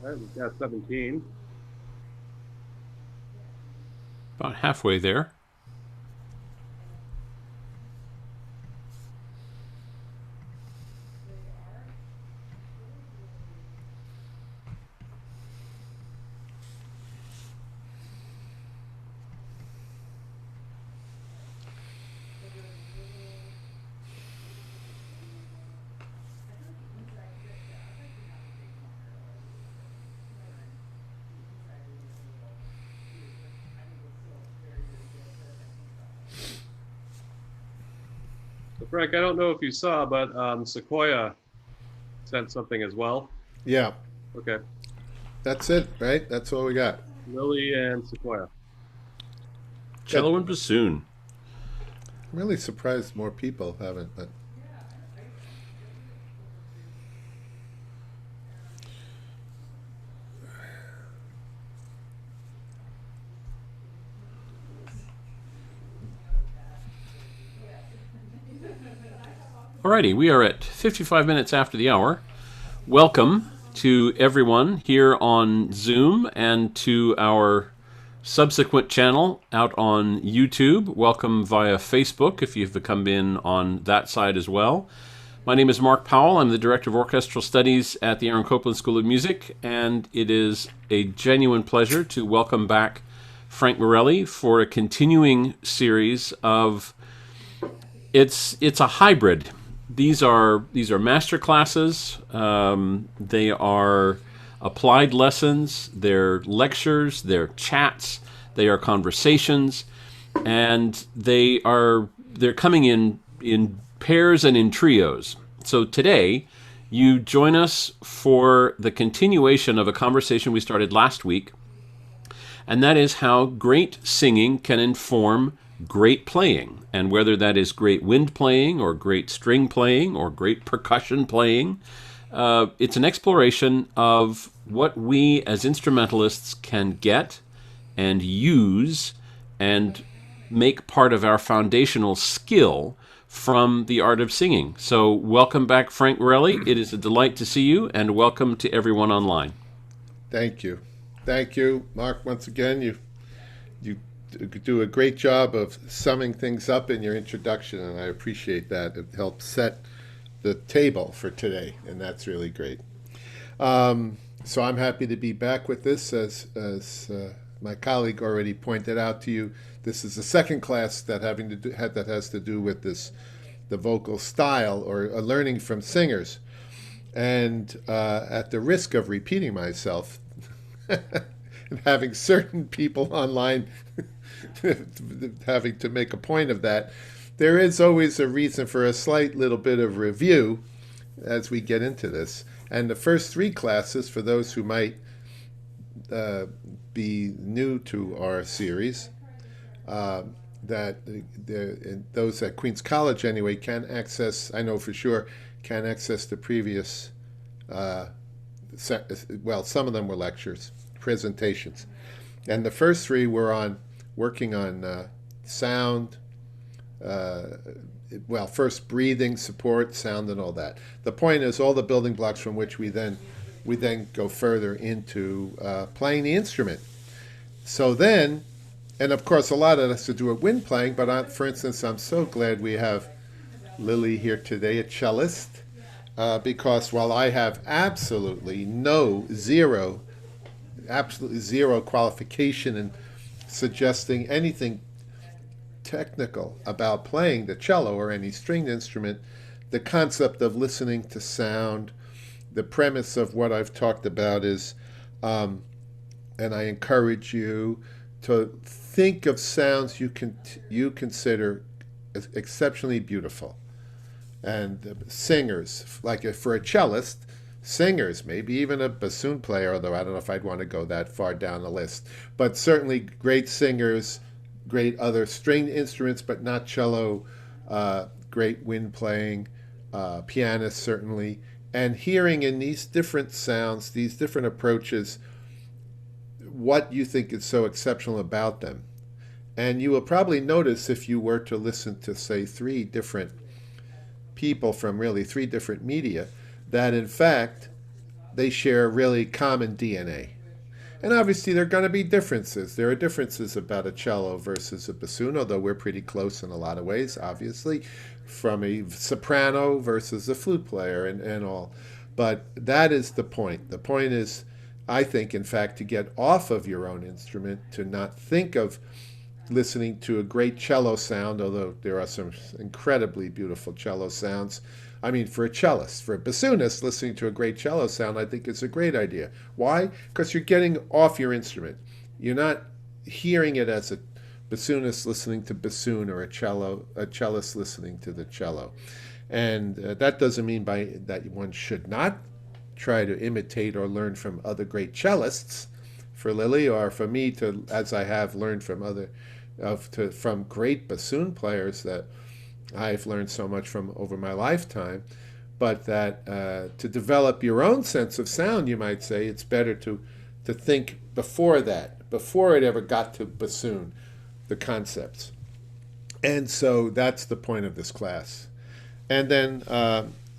All right, we've got 17. About halfway there. So Frank, I don't know if you saw, but Sequoia sent something as well. Yeah, Okay, that's it, right? That's all we got. Lily and Sequoia. Good. Cello and bassoon. I'm really surprised more people haven't, but Alrighty, we are at 55 minutes after the hour. Welcome to everyone here on Zoom and to our subsequent channel out on YouTube. Welcome via Facebook if you've come in on that side as well. My name is Mark Powell. I'm the Director of Orchestral Studies at the Aaron Copland School of Music, and it is a genuine pleasure to welcome back Frank Morelli for a continuing series of it's a hybrid. These are master classes. They are applied lessons. They're lectures. They're chats. They are conversations, and they're coming in pairs and in trios. So today, you join us for the continuation of a conversation we started last week, and that is how great singing can inform great playing, and whether that is great wind playing or great string playing or great percussion playing. It's an exploration of what we as instrumentalists can get and use and make part of our foundational skill from the art of singing. So welcome back, Frank Morelli. It is a delight to see you, and welcome to everyone online. thank you. Thank you, Mark, once again. You do a great job of summing things up in your introduction, and I appreciate that. It helps set the table for today, and that's really great. So I'm happy to be back with this. As my colleague already pointed out to you, this is the second class that that has to do with the vocal style or learning from singers. And at the risk of repeating myself, and having certain people online having to make a point of that, there is always a reason for a slight little bit of review as we get into this. And the first three classes, for those who might be new to our series, those at Queens College anyway can access, I know for sure, can access the previous, some of them were lectures, presentations. And the first three were working on sound, first breathing, support, sound, and all that. The point is all the building blocks from which we then go further into playing the instrument. So then, and of course a lot of it has to do with wind playing, but for instance, I'm so glad we have Lily here today, a cellist, because while I have absolutely zero qualification in suggesting anything technical about playing the cello or any stringed instrument, the concept of listening to sound, the premise of what I've talked about is, and I encourage you to think of sounds you consider exceptionally beautiful. And singers, like for a cellist, singers, maybe even a bassoon player, although I don't know if I'd want to go that far down the list, but certainly great singers, great other stringed instruments, but not cello, great wind playing, pianists certainly, and hearing in these different sounds, these different approaches, what you think is so exceptional about them. And you will probably notice if you were to listen to, say, three different people from really three different media, that in fact they share really common DNA. And obviously there are going to be differences. There are differences about a cello versus a bassoon, although we're pretty close in a lot of ways, obviously, from a soprano versus a flute player and all. But that is the point. The point is, I think, in fact, to get off of your own instrument, to not think of listening to a great cello sound, although there are some incredibly beautiful cello sounds. I mean, for a cellist, for a bassoonist, listening to a great cello sound, I think is a great idea. Why? Because you're getting off your instrument. You're not hearing it as a bassoonist listening to bassoon or a cellist listening to the cello. And that doesn't mean that one should not try to imitate or learn from other great cellists. For Lily or for me, to as I have learned from from great bassoon players that I've learned so much from over my lifetime, but that to develop your own sense of sound, you might say, it's better to think before that, before it ever got to bassoon, the concepts. And so that's the point of this class. And then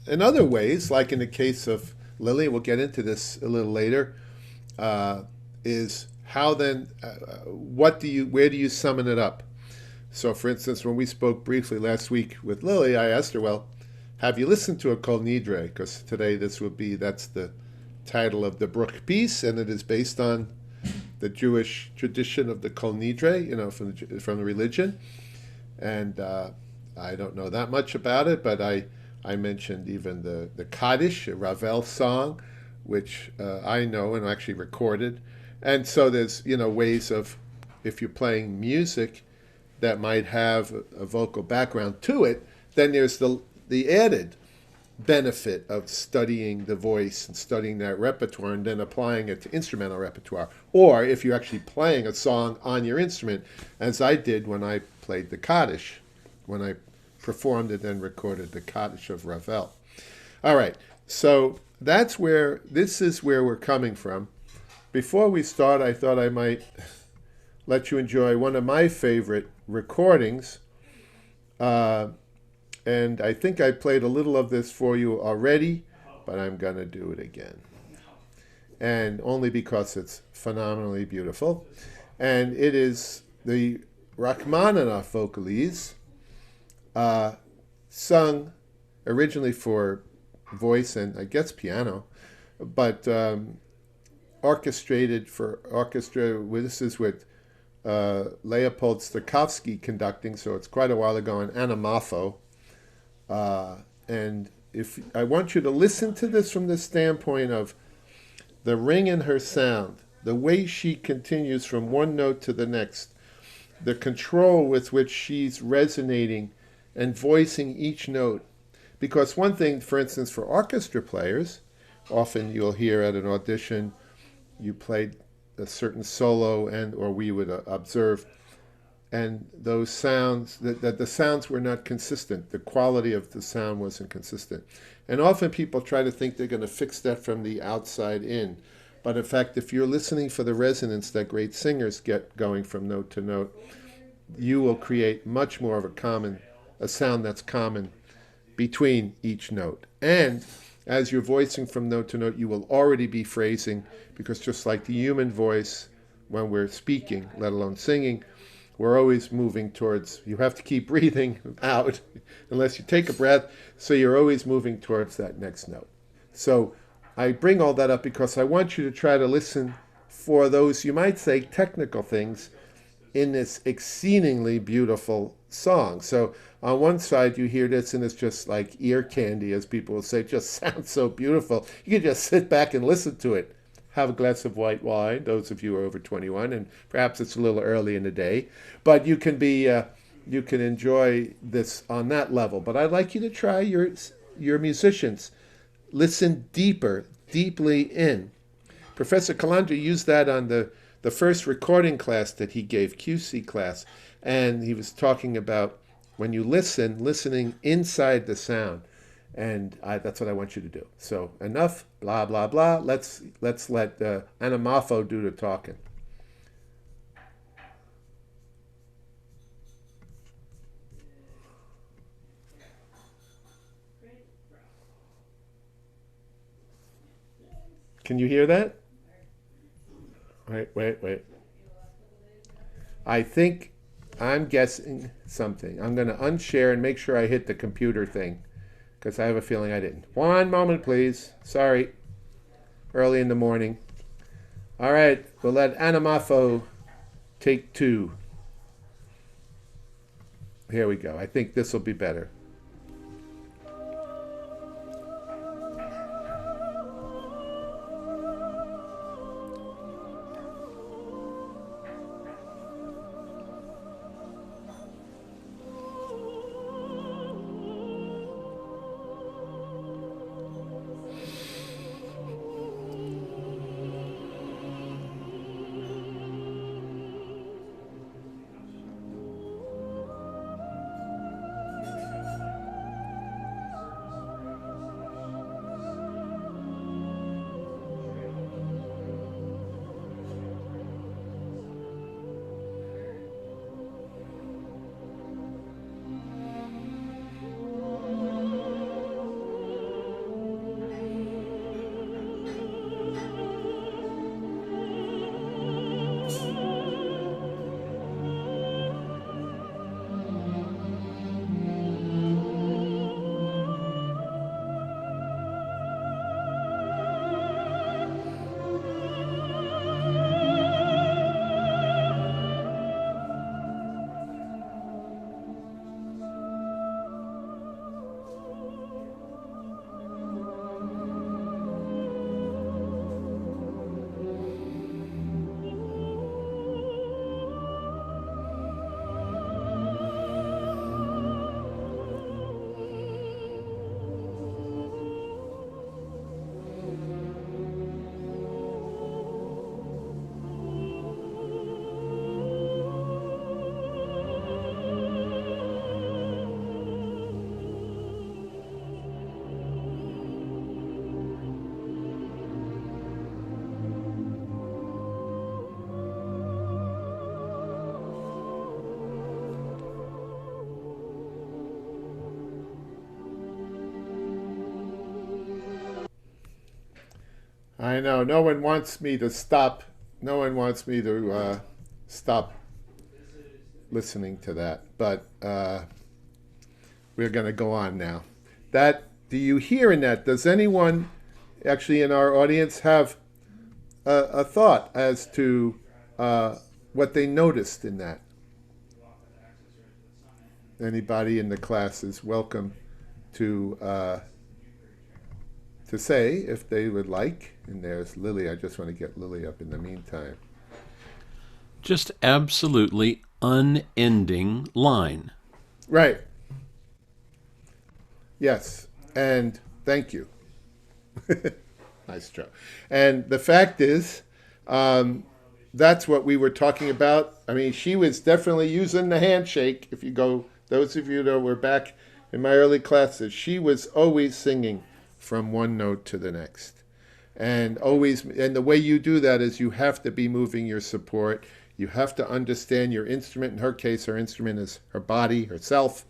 in other ways, like in the case of Lily, we'll get into this a little later, is how then, where do you summon it up? So, for instance, when we spoke briefly last week with Lily, I asked her, well, have you listened to a Kol Nidre? Because today that's the title of the Bruch piece, and it is based on the Jewish tradition of the Kol Nidre, from the religion. And I don't know that much about it, but I mentioned even the Kaddish, a Ravel song, which I know and actually recorded. And so there's, ways of, if you're playing music that might have a vocal background to it, then there's the added benefit of studying the voice and studying that repertoire and then applying it to instrumental repertoire. Or if you're actually playing a song on your instrument, as I did when I played the Kaddish, when I performed it and recorded the Kaddish of Ravel. All right, so this is where we're coming from. Before we start, I thought I might let you enjoy one of my favorite recordings. And I think I played a little of this for you already, but I'm going to do it again. And only because it's phenomenally beautiful. And it is the Rachmaninoff vocalese, sung originally for voice and I guess piano, but orchestrated for orchestra. This is with Leopold Stokowski conducting, so it's quite a while ago, in Anamafo. And if I want you to listen to this from the standpoint of the ring in her sound, the way she continues from one note to the next, the control with which she's resonating and voicing each note. Because one thing, for instance, for orchestra players, often you'll hear at an audition, you played a certain solo or we would observe, and those sounds, that the sounds were not consistent. The quality of the sound wasn't consistent. And often people try to think they're going to fix that from the outside in. But in fact, if you're listening for the resonance that great singers get going from note to note, you will create much more of a sound that's common between each note. And as you're voicing from note to note, you will already be phrasing, because just like the human voice, when we're speaking, let alone singing, we're always moving towards, you have to keep breathing out unless you take a breath, so you're always moving towards that next note. So I bring all that up because I want you to try to listen for those, you might say, technical things in this exceedingly beautiful song. So on one side you hear this and it's just like ear candy, as people will say, it just sounds so beautiful. You can just sit back and listen to it. Have a glass of white wine, those of you who are over 21, and perhaps it's a little early in the day, but you can enjoy this on that level. But I'd like you to try, your musicians, listen deeply in. Professor Calandra used that on the first recording class that he gave, QC class, and he was talking about when you listening inside the sound. And that's what I want you to do. So enough, blah blah blah. Let's let Anamafo do the talking. Can you hear that? Wait. I think I'm guessing something. I'm going to unshare and make sure I hit the computer thing because I have a feeling I didn't. One moment, please. Sorry. Early in the morning. All right. We'll let Anamafo take 2. Here we go. I think this will be better. I know. No one wants me to stop. No one wants me to stop listening to that. But we're going to go on now. Do you hear in that? Does anyone actually in our audience have a thought as to what they noticed in that? Anybody in the class is welcome to say if they would like. And there's Lily. I just want to get Lily up in the meantime. Just absolutely unending line. Right. Yes. And thank you. Nice job. And the fact is, that's what we were talking about. I mean, she was definitely using the handshake. If you go, those of you that were back in my early classes, she was always singing from one note to the next. And the way you do that is you have to be moving your support. You have to understand your instrument. In her case, her instrument is her body, herself.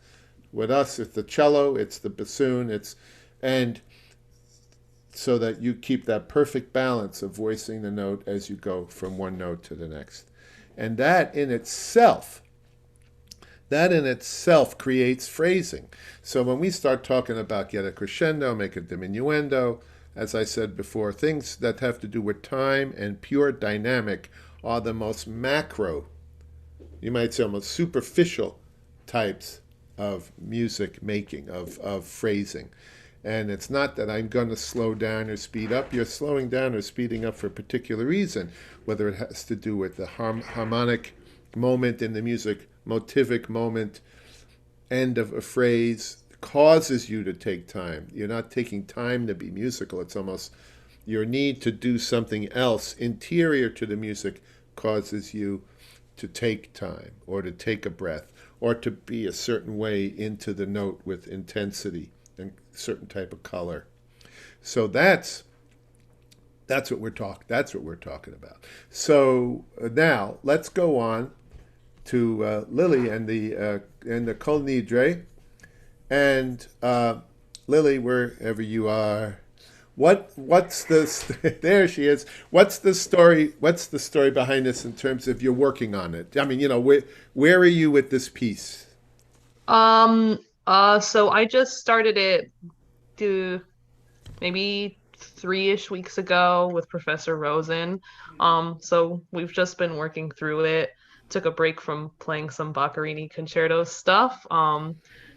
With us, it's the cello, it's the bassoon, and so that you keep that perfect balance of voicing the note as you go from one note to the next. And that in itself creates phrasing. So when we start talking about get a crescendo, make a diminuendo, as I said before, things that have to do with time and pure dynamic are the most macro, you might say almost superficial types of music making, of phrasing. And it's not that I'm going to slow down or speed up. You're slowing down or speeding up for a particular reason, whether it has to do with the harmonic moment in the music, motivic moment, end of a phrase, causes you to take time. You're not taking time to be musical. It's almost your need to do something else interior to the music causes you to take time or to take a breath or to be a certain way into the note with intensity and certain type of color. So that's what we're talking about. So now let's go on to Lily and the Kol Nidre. And Lily, wherever you are, what's this? There she is. What's the story? What's the story behind this in terms of you're working on it? I mean, where are you with this piece? Um, so I just started it to maybe 3-ish weeks ago with Professor Rosen. So we've just been working through it. Took a break from playing some Boccherini concerto stuff.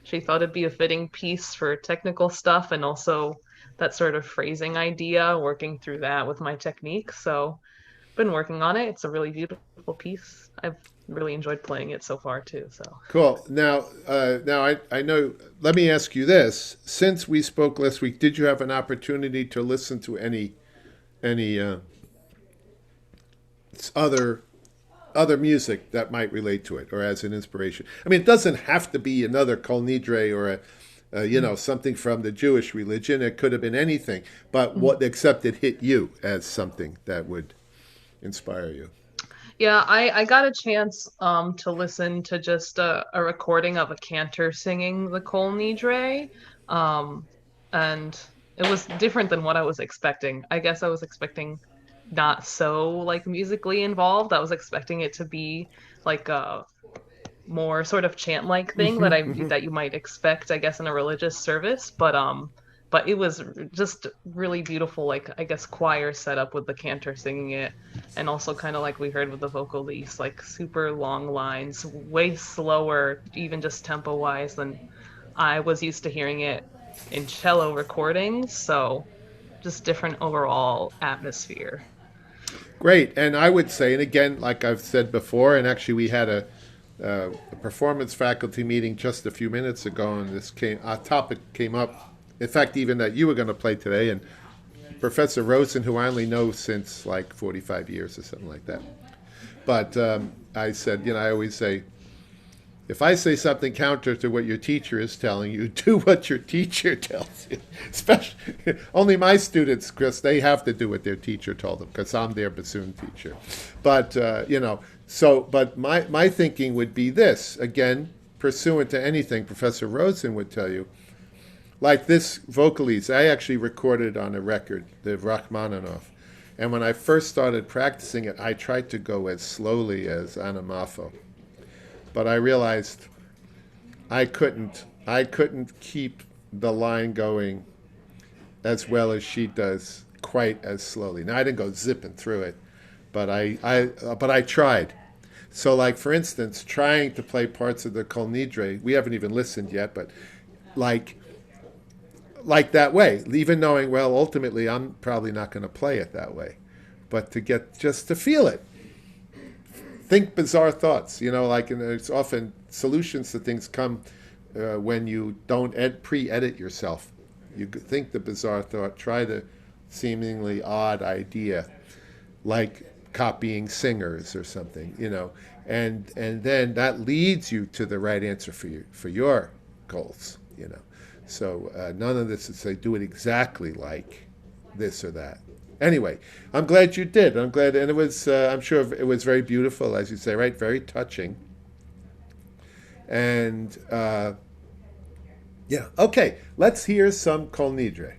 She thought it'd be a fitting piece for technical stuff and also that sort of phrasing idea, working through that with my technique. So been working on it. It's a really beautiful piece. I've really enjoyed playing it so far too. So Cool. Now I know. Let me ask you this: since we spoke last week, did you have an opportunity to listen to any other music that might relate to it or as an inspiration? I mean, it doesn't have to be another Kol Nidre or something from the Jewish religion. It could have been anything, but what except it hit you as something that would inspire you. yeah, I got a chance to listen to just a recording of a cantor singing the Kol Nidre. Um and it was different than what I was expecting. I guess I was expecting not so like musically involved. I was expecting it to be like a more sort of chant-like thing that you might expect, I guess, in a religious service. But it was just really beautiful, like I guess choir setup with the cantor singing it, and also kind of like we heard with the vocalese, like super long lines, way slower, even just tempo-wise than I was used to hearing it in cello recordings. So just different overall atmosphere. Great. And I would say, and again, like I've said before, and actually we had a performance faculty meeting just a few minutes ago, and a topic came up. In fact, even that you were going to play today, and Professor Rosen, who I only know since like 45 years or something like that. But I said, I always say, if I say something counter to what your teacher is telling you, do what your teacher tells you. Especially, only my students, Chris, they have to do what their teacher told them because I'm their bassoon teacher. But, but my thinking would be this, again, pursuant to anything Professor Rosen would tell you. Like this vocalese, I actually recorded on a record, the Rachmaninoff. And when I first started practicing it, I tried to go as slowly as Anamafo. But I realized I couldn't keep the line going as well as she does quite as slowly. Now I didn't go zipping through it, but I tried. So like for instance, trying to play parts of the Kol Nidre, we haven't even listened yet, but like that way, even knowing well ultimately I'm probably not going to play it that way, but to get just to feel it. Think bizarre thoughts, like and it's often solutions to things come when you don't pre-edit yourself. You think the bizarre thought, try the seemingly odd idea, like copying singers or something, and then that leads you to the right answer for your goals. So none of this is say do it exactly like this or that. Anyway, I'm glad you did. I'm glad, and it was. I'm sure it was very beautiful, as you say, right? Very touching. And yeah, okay. Let's hear some Kol Nidre.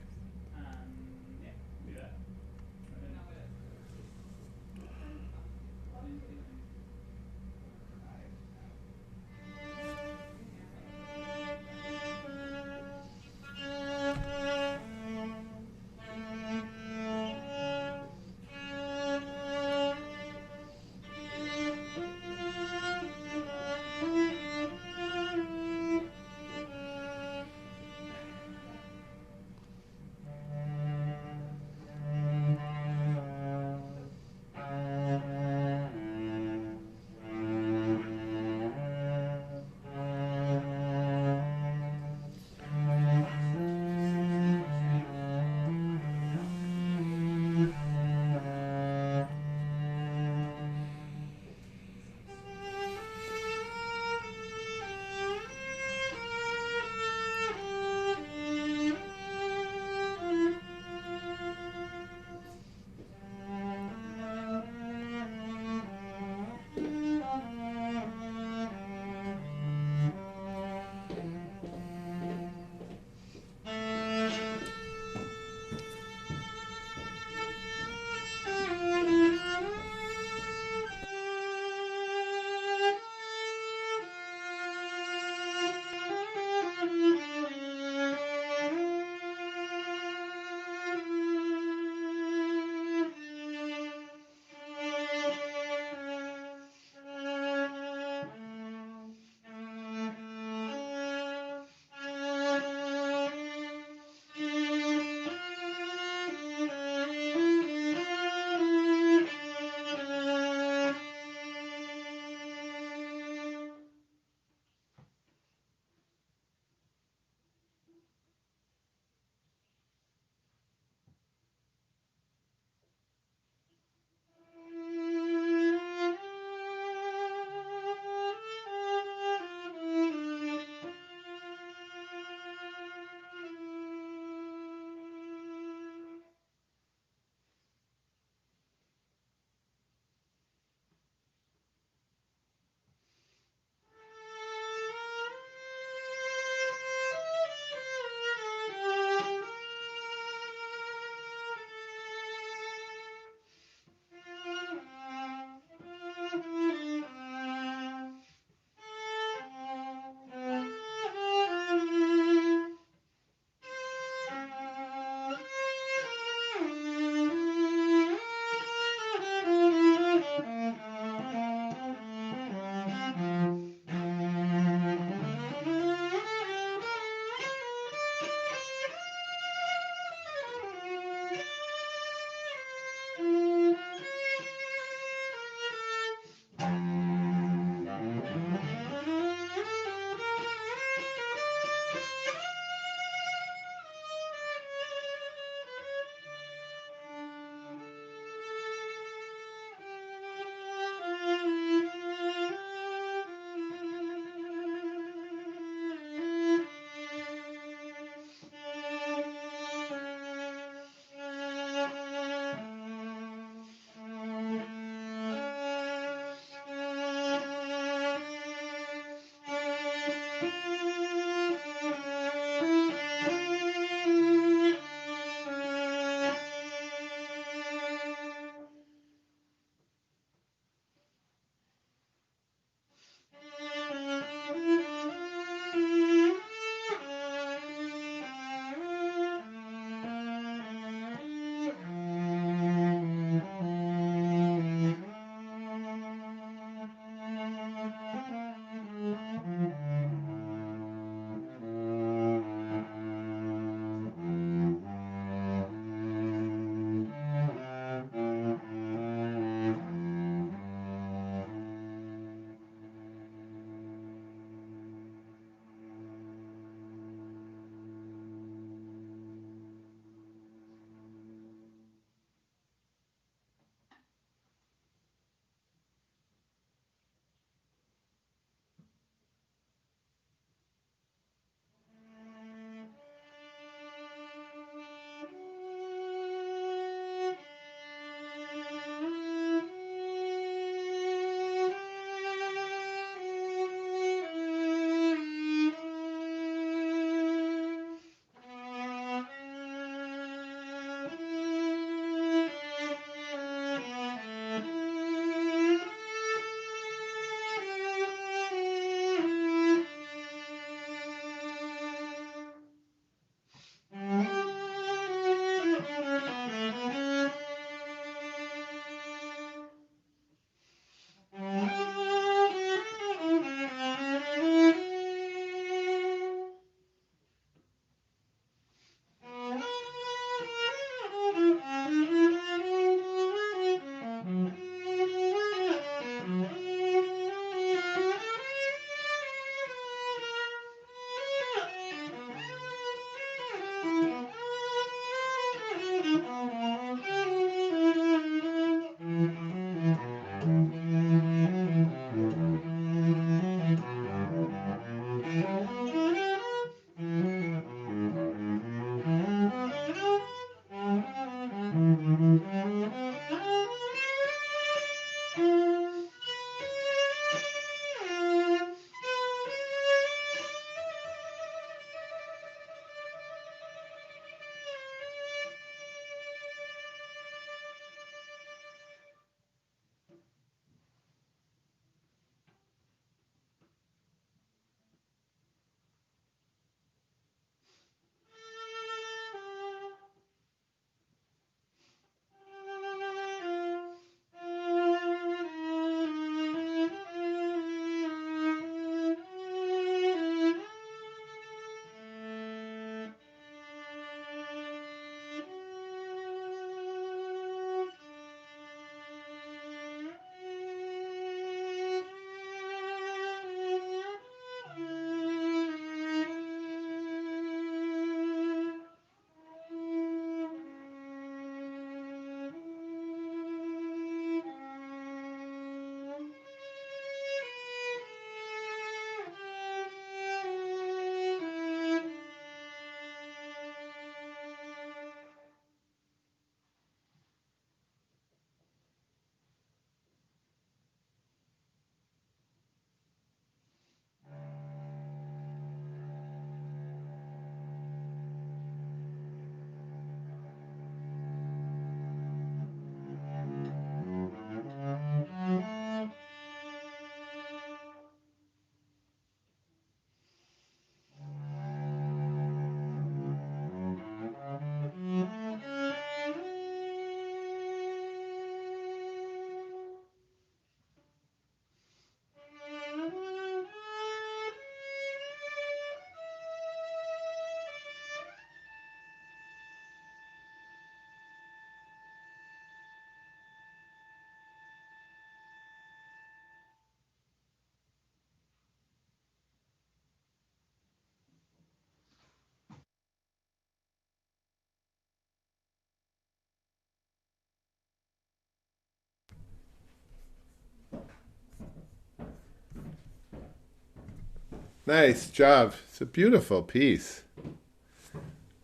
Nice job. It's a beautiful piece.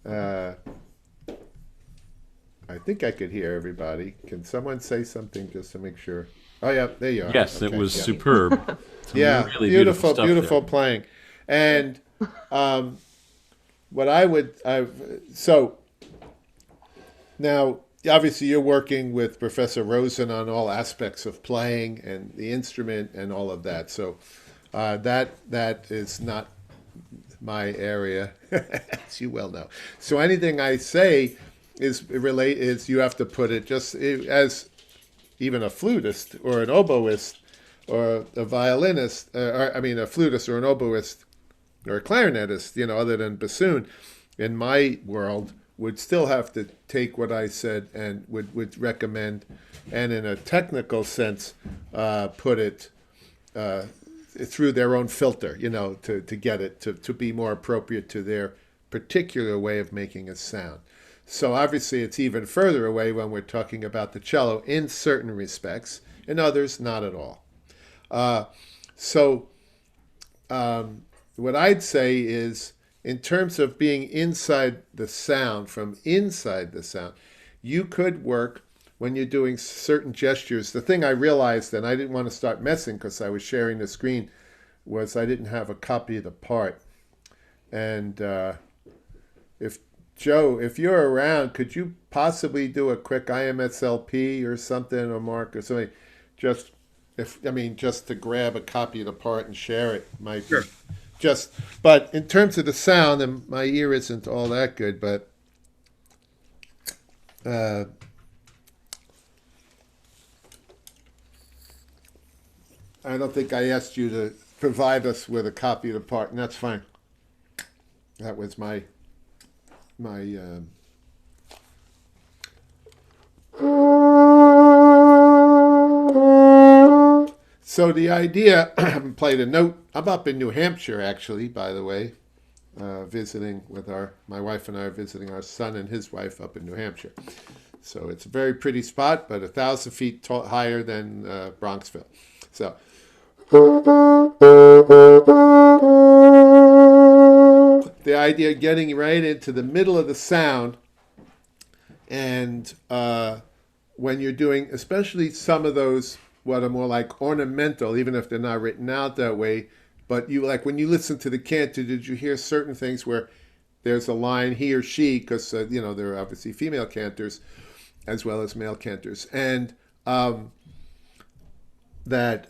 Uh, I think I could hear everybody. Can someone say something just to make sure? Oh, yeah, there you are. Yes, it Okay, was yeah. superb. Some Yeah, really beautiful beautiful, stuff beautiful there. playing. And what I would, so now, obviously, you're working with Professor Rosen on all aspects of playing and the instrument and all of that. So that is not my area, as you well know. So anything I say is you have to put it just as even a flutist or an oboist or a violinist, or I mean a flutist or an oboist or a clarinetist, other than bassoon, in my world would still have to take what I said and would recommend, and in a technical sense, put it through their own filter, to get it to be more appropriate to their particular way of making a sound. So obviously it's even further away when we're talking about the cello in certain respects, in others not at all. So what I'd say is, in terms of being inside the sound, from inside the sound, you could work when you're doing certain gestures. The thing I realized, and I didn't want to start messing because I was sharing the screen, was I didn't have a copy of the part. And if Joe, if you're around, could you possibly do a quick IMSLP or something, or Mark or something, just just to grab a copy of the part and share it might be Sure. just. But in terms of the sound, and my ear isn't all that good, but I don't think I asked you to provide us with a copy of the part, and that's fine. That was my. So the idea, I haven't played a note. I'm up in New Hampshire, actually, by the way, visiting with my wife and I are visiting our son and his wife up in New Hampshire. So it's a very pretty spot, but 1,000 feet higher than Bronxville. So. The idea of getting right into the middle of the sound, and when you're doing, especially some of those, what are more like ornamental, even if they're not written out that way, but you like when you listen to the cantor, did you hear certain things where there's a line, he or she, because there are obviously female cantors as well as male cantors, and that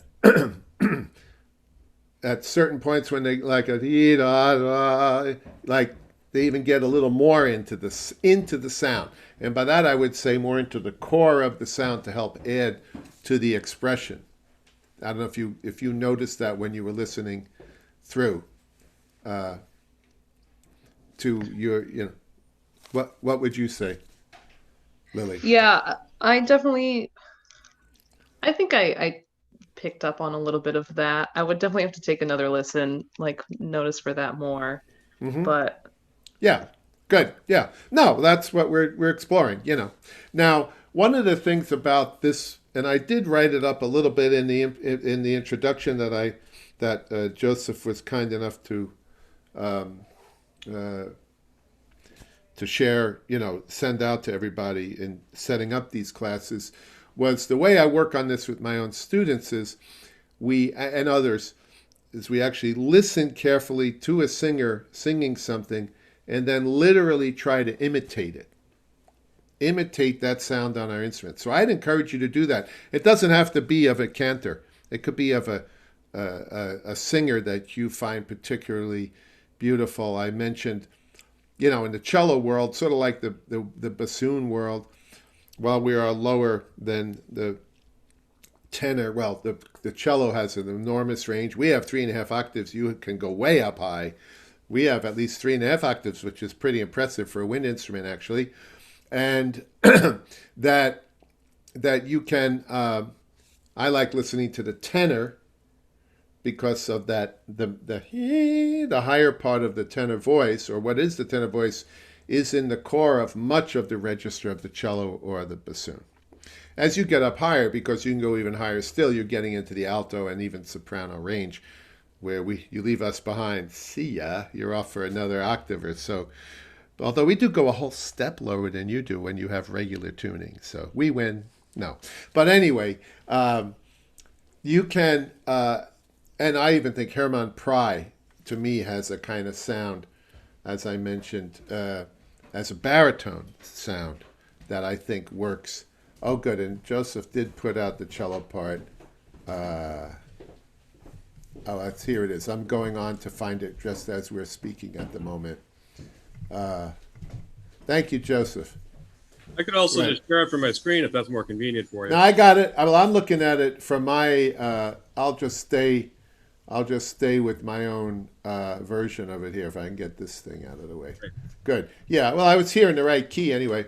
at certain points when they like a like they even get a little more into the sound, and by that I would say more into the core of the sound to help add to the expression. I don't know if you noticed that when you were listening through to your what would you say, Lily? Yeah, I think I picked up on a little bit of that. I would definitely have to take another listen, like notice for that more. But Yeah, good. Yeah, no, that's what we're exploring. Now one of the things about this, and I did write it up a little bit in the introduction that Joseph was kind enough to share, send out to everybody in setting up these classes, was the way I work on this with my own students is we and others is we actually listen carefully to a singer singing something and then literally try to imitate that sound on our instrument. So I'd encourage you to do that. It doesn't have to be of a cantor. It could be of a singer that you find particularly beautiful. I mentioned, in the cello world, sort of like the bassoon world, while we are lower than the tenor, well, the cello has an enormous range. We have 3.5 octaves. You can go way up high. We have at least 3.5 octaves, which is pretty impressive for a wind instrument, actually. And that you can, I like listening to the tenor because of that, the higher part of the tenor voice, or what is the tenor voice, is in the core of much of the register of the cello or the bassoon. As you get up higher, because you can go even higher still, you're getting into the alto and even soprano range. where you leave us behind. See ya. You're off for another octave or so. Although we do go a whole step lower than you do when you have regular tuning. So we win. No. But anyway, you can, and I even think Hermann Pry, to me, has a kind of sound, as I mentioned, as a baritone sound that I think works. Oh, good. And Joseph did put out the cello part. Here it is. I'm going on to find it just as we're speaking at the moment. Thank you, Joseph. I could also Right. just share it from my screen if that's more convenient for you. Now I got it. Well, I'm looking at it from my. I'll just stay with my own version of it here if I can get this thing out of the way. Great. Good. Yeah. Well, I was here in the right key anyway.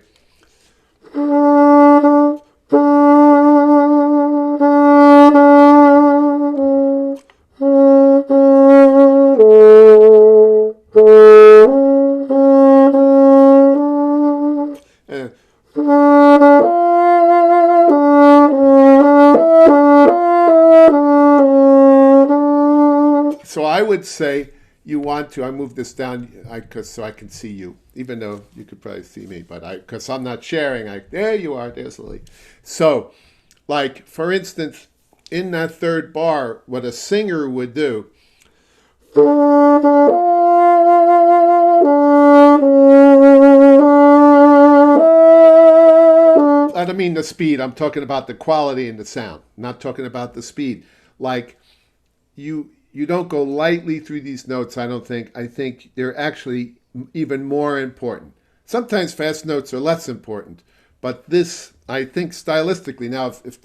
And so I would say you want to. I move this down, so I can see you, even though you could probably see me, but because I'm not sharing. There you are. There's Lily. So, like for instance, in that third bar, what a singer would do. I don't mean the speed. I'm talking about the quality and the sound. I'm not talking about the speed. Like you don't go lightly through these notes, I don't think. I think they're actually even more important. Sometimes fast notes are less important, but this, I think, stylistically. Now, if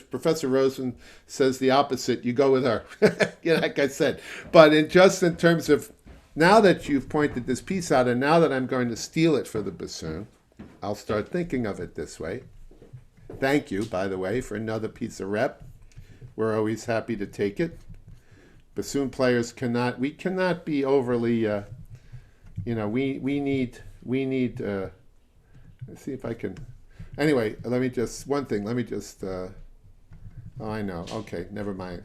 Professor Rosen says the opposite, you go with her. Like I said. But in terms of, now that you've pointed this piece out, and now that I'm going to steal it for the bassoon, I'll start thinking of it this way. Thank you, by the way, for another piece of rep. We're always happy to take it. Bassoon players cannot be overly, we need, let's see if I can, anyway, let me just, oh, I know, okay, never mind.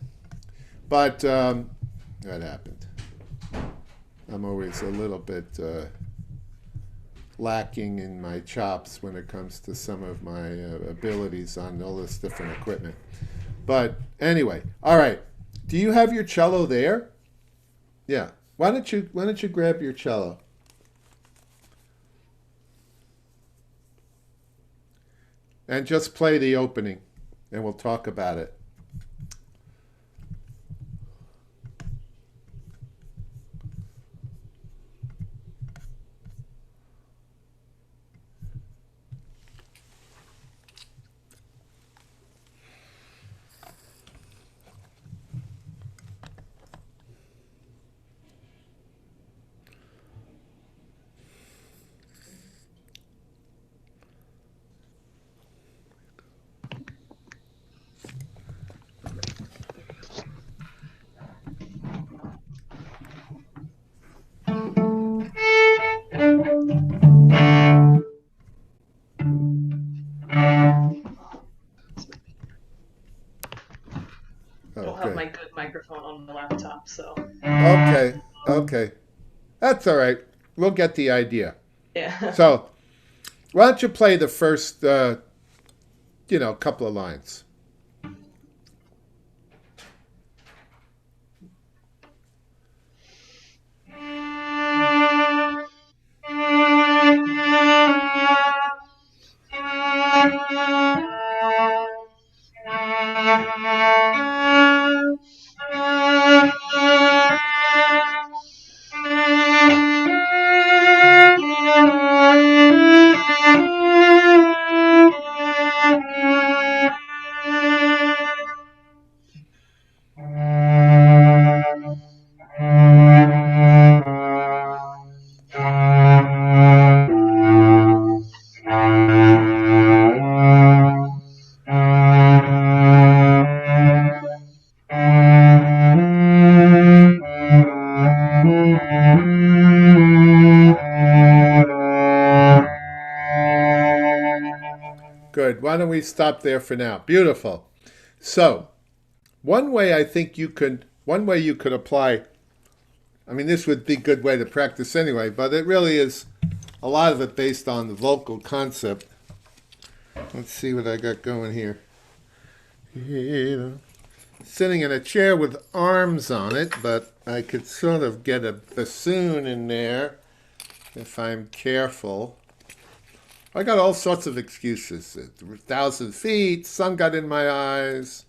But that happened. I'm always a little bit lacking in my chops when it comes to some of my abilities on all this different equipment. But anyway, all right. Do you have your cello there? Yeah. Why don't you grab your cello? And just play the opening, and we'll talk about it. Don't have my good microphone on the laptop, so. Okay. That's all right. We'll get the idea. Yeah. So, why don't you play the first, couple of lines? Good. Why don't we stop there for now? Beautiful. So, one way I think you could one way you could apply, I mean, this would be a good way to practice anyway, but it really is a lot of it based on the vocal concept. Let's see what I got going here. Sitting in a chair with arms on it, but I could sort of get a bassoon in there if I'm careful. I got all sorts of excuses. 1,000 feet, sun got in my eyes.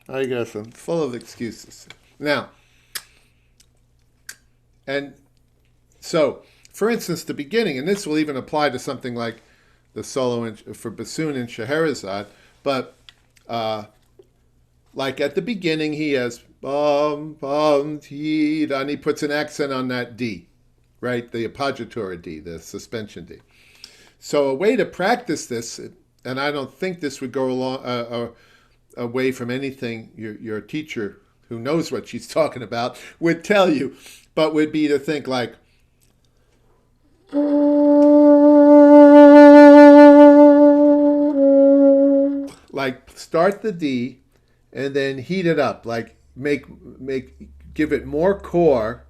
I guess I'm full of excuses. Now, and so, for instance, the beginning, and this will even apply to something like the solo for bassoon in Scheherazade, but like at the beginning, he has bum, bum, ti, and he puts an accent on that D, right? The appoggiatura D, the suspension D. So a way to practice this, and I don't think this would go along away from anything your teacher, who knows what she's talking about, would tell you, but would be to think like, start the D and then heat it up, like give it more core.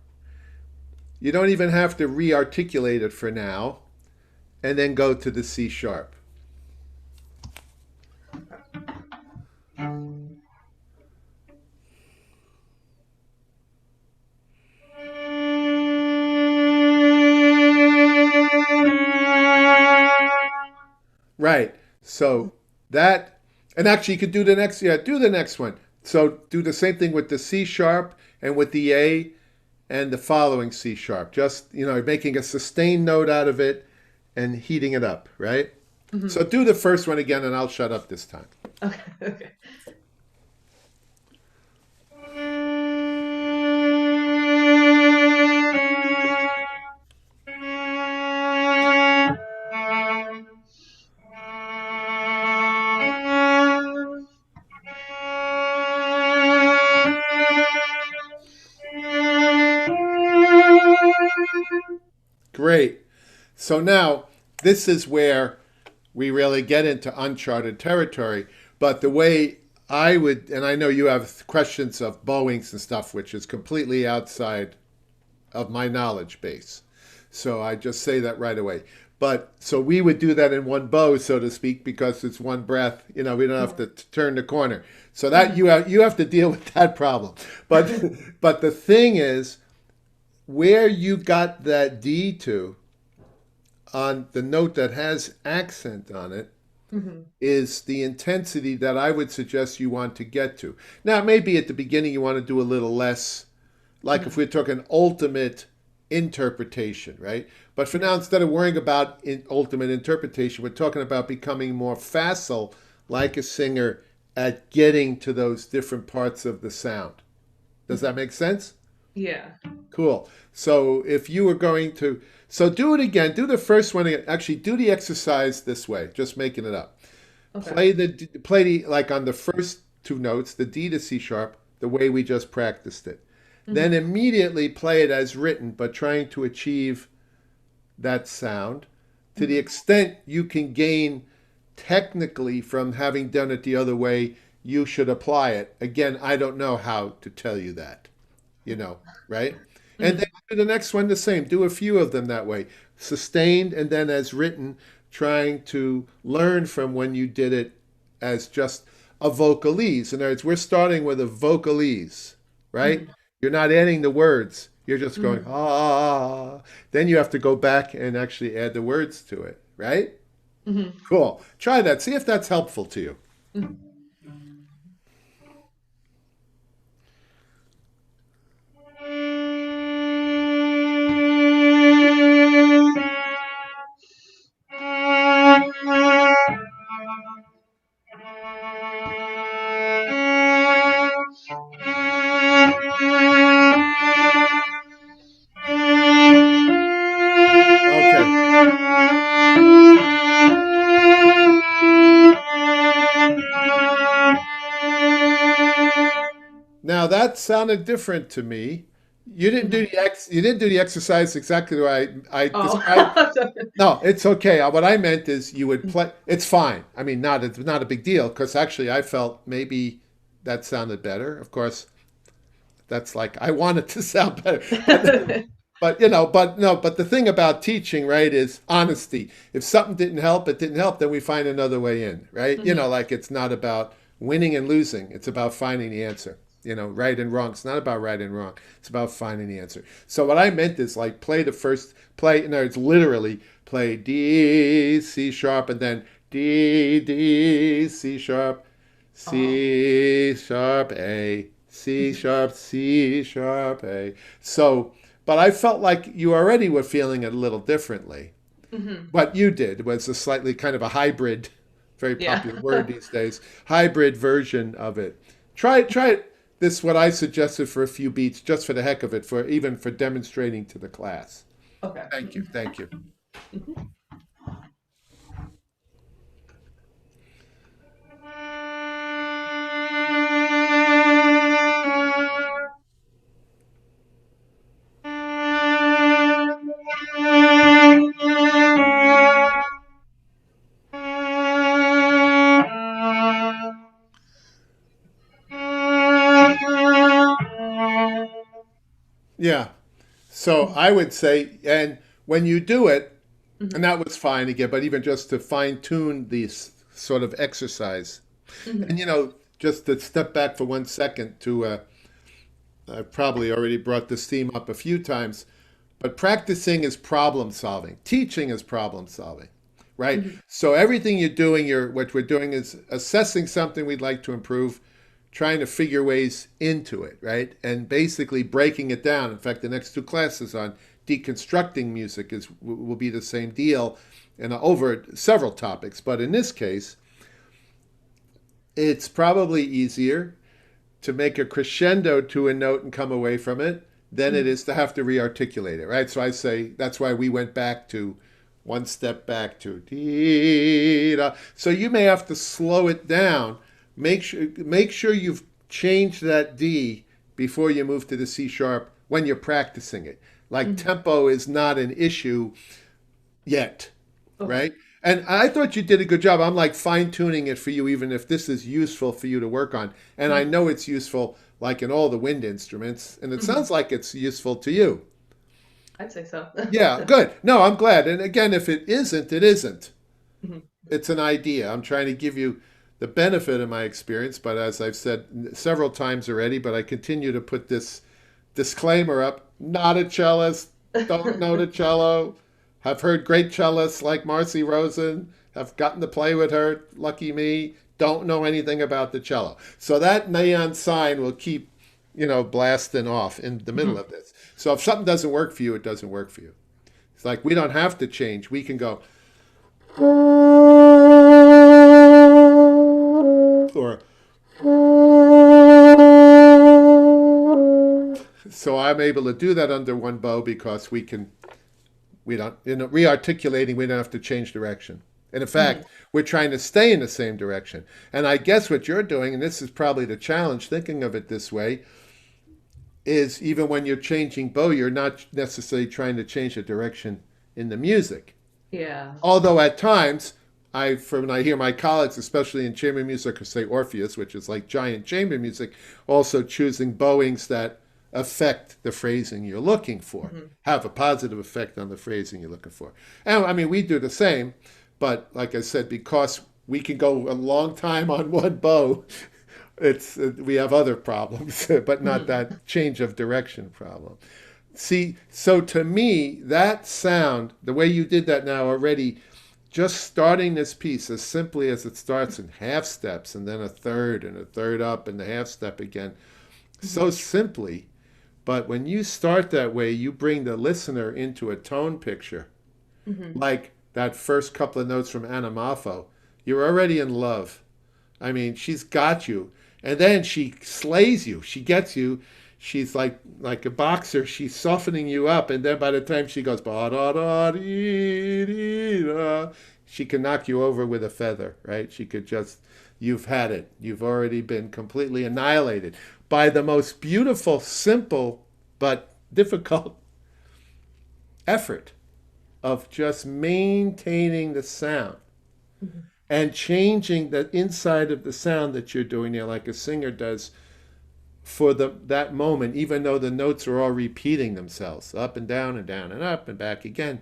You don't even have to re-articulate it for now, and then go to the C sharp. Right. So that, and actually you could do the next, yeah, do the next one. So do the same thing with the C sharp and with the A and the following C sharp. Just, making a sustained note out of it and heating it up, right? Mm-hmm. So do the first one again and I'll shut up this time. Okay. Okay. Great. So now this is where we really get into uncharted territory. But the way I would, and I know you have questions of bowings and stuff, which is completely outside of my knowledge base. So I just say that right away. But so we would do that in one bow, so to speak, because it's one breath. We don't have to turn the corner. So that you have to deal with that problem. But the thing is, where you got that D to on the note that has accent on it, mm-hmm. is the intensity that I would suggest you want to get to. Now, maybe at the beginning you want to do a little less, like mm-hmm. if we're talking ultimate interpretation, right? But for now, instead of worrying about ultimate interpretation, we're talking about becoming more facile, like a singer, at getting to those different parts of the sound. Does that make sense? Yeah. Cool. So if you were going to, so do it again. Do the first one again. Actually, do the exercise this way. Just making it up. Okay. Play the like on the first two notes, the D to C sharp, the way we just practiced it. Mm-hmm. Then immediately play it as written, but trying to achieve that sound to mm-hmm. the extent you can gain technically from having done it the other way. You should apply it. Again, I don't know how to tell you that. Right? Mm-hmm. And then do the next one the same. Do a few of them that way. Sustained and then as written, trying to learn from when you did it as just a vocalese. In other words, we're starting with a vocalese, right? Mm-hmm. You're not adding the words. You're just going, mm-hmm. ah. Then you have to go back and actually add the words to it, right? Mm-hmm. Cool. Try that. See if that's helpful to you. Mm-hmm. Now that sounded different to me. You didn't do the exercise exactly the way I described. No, it's okay. What I meant is you would play. It's fine. I mean, it's not a big deal because actually I felt maybe that sounded better. Of course, That's like, I want it to sound better. But you know, but no, but the thing about teaching, right, is honesty. If something didn't help, it didn't help, then we find another way in, right? You know, Mhm. like it's not about winning and losing. It's about finding the answer. You know, right and wrong. It's not about right and wrong. It's about finding the answer. So what I meant is like play the first play, no, it's literally play D, C sharp, and then D, D, C sharp, Oh. C sharp, A, C Mhm. sharp, C sharp, A. So, but I felt like you already were feeling it a little differently. Mhm. What you did was a slightly kind of a hybrid, very Yeah. popular word these days, hybrid version of it. Try it. This what I suggested for a few beats, just for the heck of it, for even for demonstrating to the class. Okay. Thank you, thank you. Mhm. Yeah. So I would say, and when you do it, and Mhm. that was fine again, but even just to fine tune these sort of exercise, and Mhm. you know, just to step back for 1 second to, I've probably already brought this theme up a few times, but practicing is problem solving. Teaching is problem solving, right? Mhm. So everything you're doing, what we're doing is assessing something we'd like to improve, trying to figure ways into it, right? And basically breaking it down. In fact, the next two classes on deconstructing music is will be the same deal, and over several topics. But in this case, it's probably easier to make a crescendo to a note and come away from it than it Mhm. is to have to re-articulate it, right? So I say that's why we went back to one step back to dee da. So you may have to slow it down. Make sure you've changed that D before you move to the C sharp when you're practicing it. Like Mhm. tempo is not an issue yet, Okay. right? And I thought you did a good job. I'm like fine tuning it for you, even if this is useful for you to work on. And I Mhm. know it's useful, like in all the wind instruments, and it Mhm. sounds like it's useful to you. I'd say so. Yeah, good. No, I'm glad. And again, if it isn't, it isn't. Mhm. It's an idea. I'm trying to give you the benefit of my experience, but as I've said several times already, but I continue to put this disclaimer up, not a cellist, don't know the cello, have heard great cellists like Marcy Rosen, have gotten to play with her, lucky me, don't know anything about the cello. So that neon sign will keep, blasting off in the middle Mhm. of this. So if something doesn't work for you, it doesn't work for you. It's like we don't have to change. We can go, or so I'm able to do that under one bow because we don't re-articulating, we don't have to change direction. And in Mhm. fact, we're trying to stay in the same direction. And I guess what you're doing, and this is probably the challenge, thinking of it this way, is even when you're changing bow, you're not necessarily trying to change the direction in the music. Yeah. Although at times, when I hear my colleagues, especially in chamber music, or say Orpheus, which is like giant chamber music, also choosing bowings that affect the phrasing you're looking for, Mhm. have a positive effect on the phrasing you're looking for. And I mean, we do the same, but like I said, because we can go a long time on one bow, it's we have other problems, but not Mhm. that change of direction problem. See, so to me, that sound, the way you did that now already, just starting this piece as simply as it starts in half steps and then and a third up and the half step again, so Mhm. simply. But when you start that way, you bring the listener into a tone picture, Mhm. like that first couple of notes from Anamafo. You're already in love. I mean, she's got you, and then she slays you. She gets you. She's like a boxer. She's softening you up, and then by the time she goes ba da da dee dee da, she can knock you over with a feather, right? She could just, you've had it. You've already been completely annihilated by the most beautiful, simple, but difficult effort of just maintaining the sound Mhm. and changing the inside of the sound that you're doing there, like a singer does for that moment, even though the notes are all repeating themselves, up and up and back again,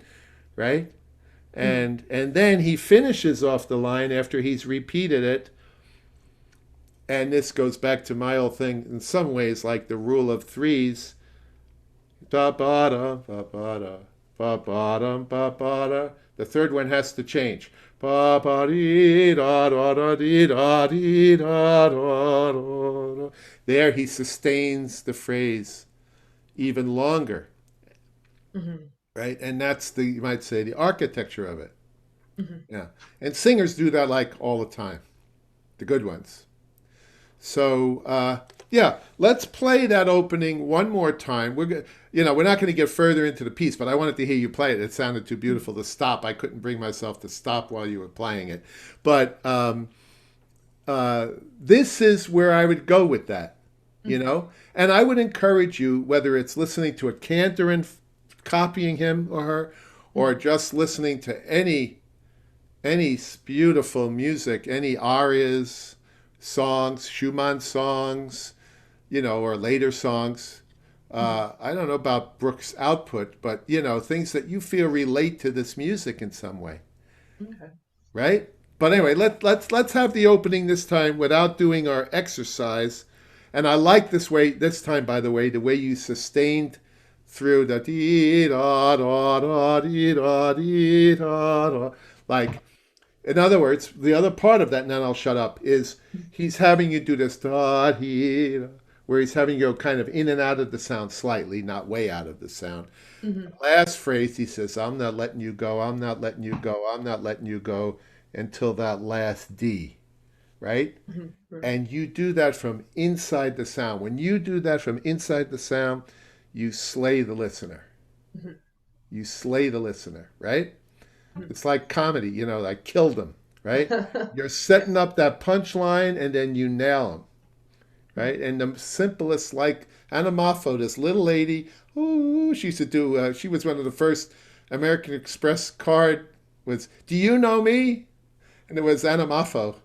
right? Mhm. And then he finishes off the line after he's repeated it. And this goes back to my old thing in some ways, like the rule of threes. Da ba da ba ba da ba ba da ba ba da. The third one has to change. Ba ba dee da da da dee da dee da da da. There he sustains the phrase even longer, Mhm. right? And that's the, you might say, the architecture of it. Mhm. Yeah. And singers do that like all the time, the good ones. So yeah, let's play that opening one more time. We're not going to get further into the piece, but I wanted to hear you play it. It sounded too Mhm. beautiful to stop. I couldn't bring myself to stop while you were playing it. But uh, this is where I would go with that, you Mhm. know. And I would encourage you, whether it's listening to a cantor and copying him or her, or Mhm. just listening to any beautiful music, any arias, songs, Schumann songs, or later songs. Mhm. I don't know about Brooks' output, but things that you feel relate to this music in some way, Okay. right? But Yeah. anyway, let's have the opening this time without doing our exercise. And I like this way this time, by the way, the way you sustained through the dee da da da dee da dee da da. Like, in other words, the other part of that, and then I'll shut up, is he's having you do this da dee, where he's having you go kind of in and out of the sound slightly, not way out of the sound. Mhm. Last phrase, he says, I'm not letting you go, I'm not letting you go, I'm not letting you go until that last D, right? Mhm. Right. And you do that from inside the sound. When you do that from inside the sound, you slay the listener. Mhm. You slay the listener, right? Mhm. It's like comedy, like killed him, right? You're setting up that punchline and then you nail him, right? And the simplest, like Anna Moffo, this little lady, ooh, she used to do, she was one of the first American Express card was, do you know me? And it was Anna Moffo.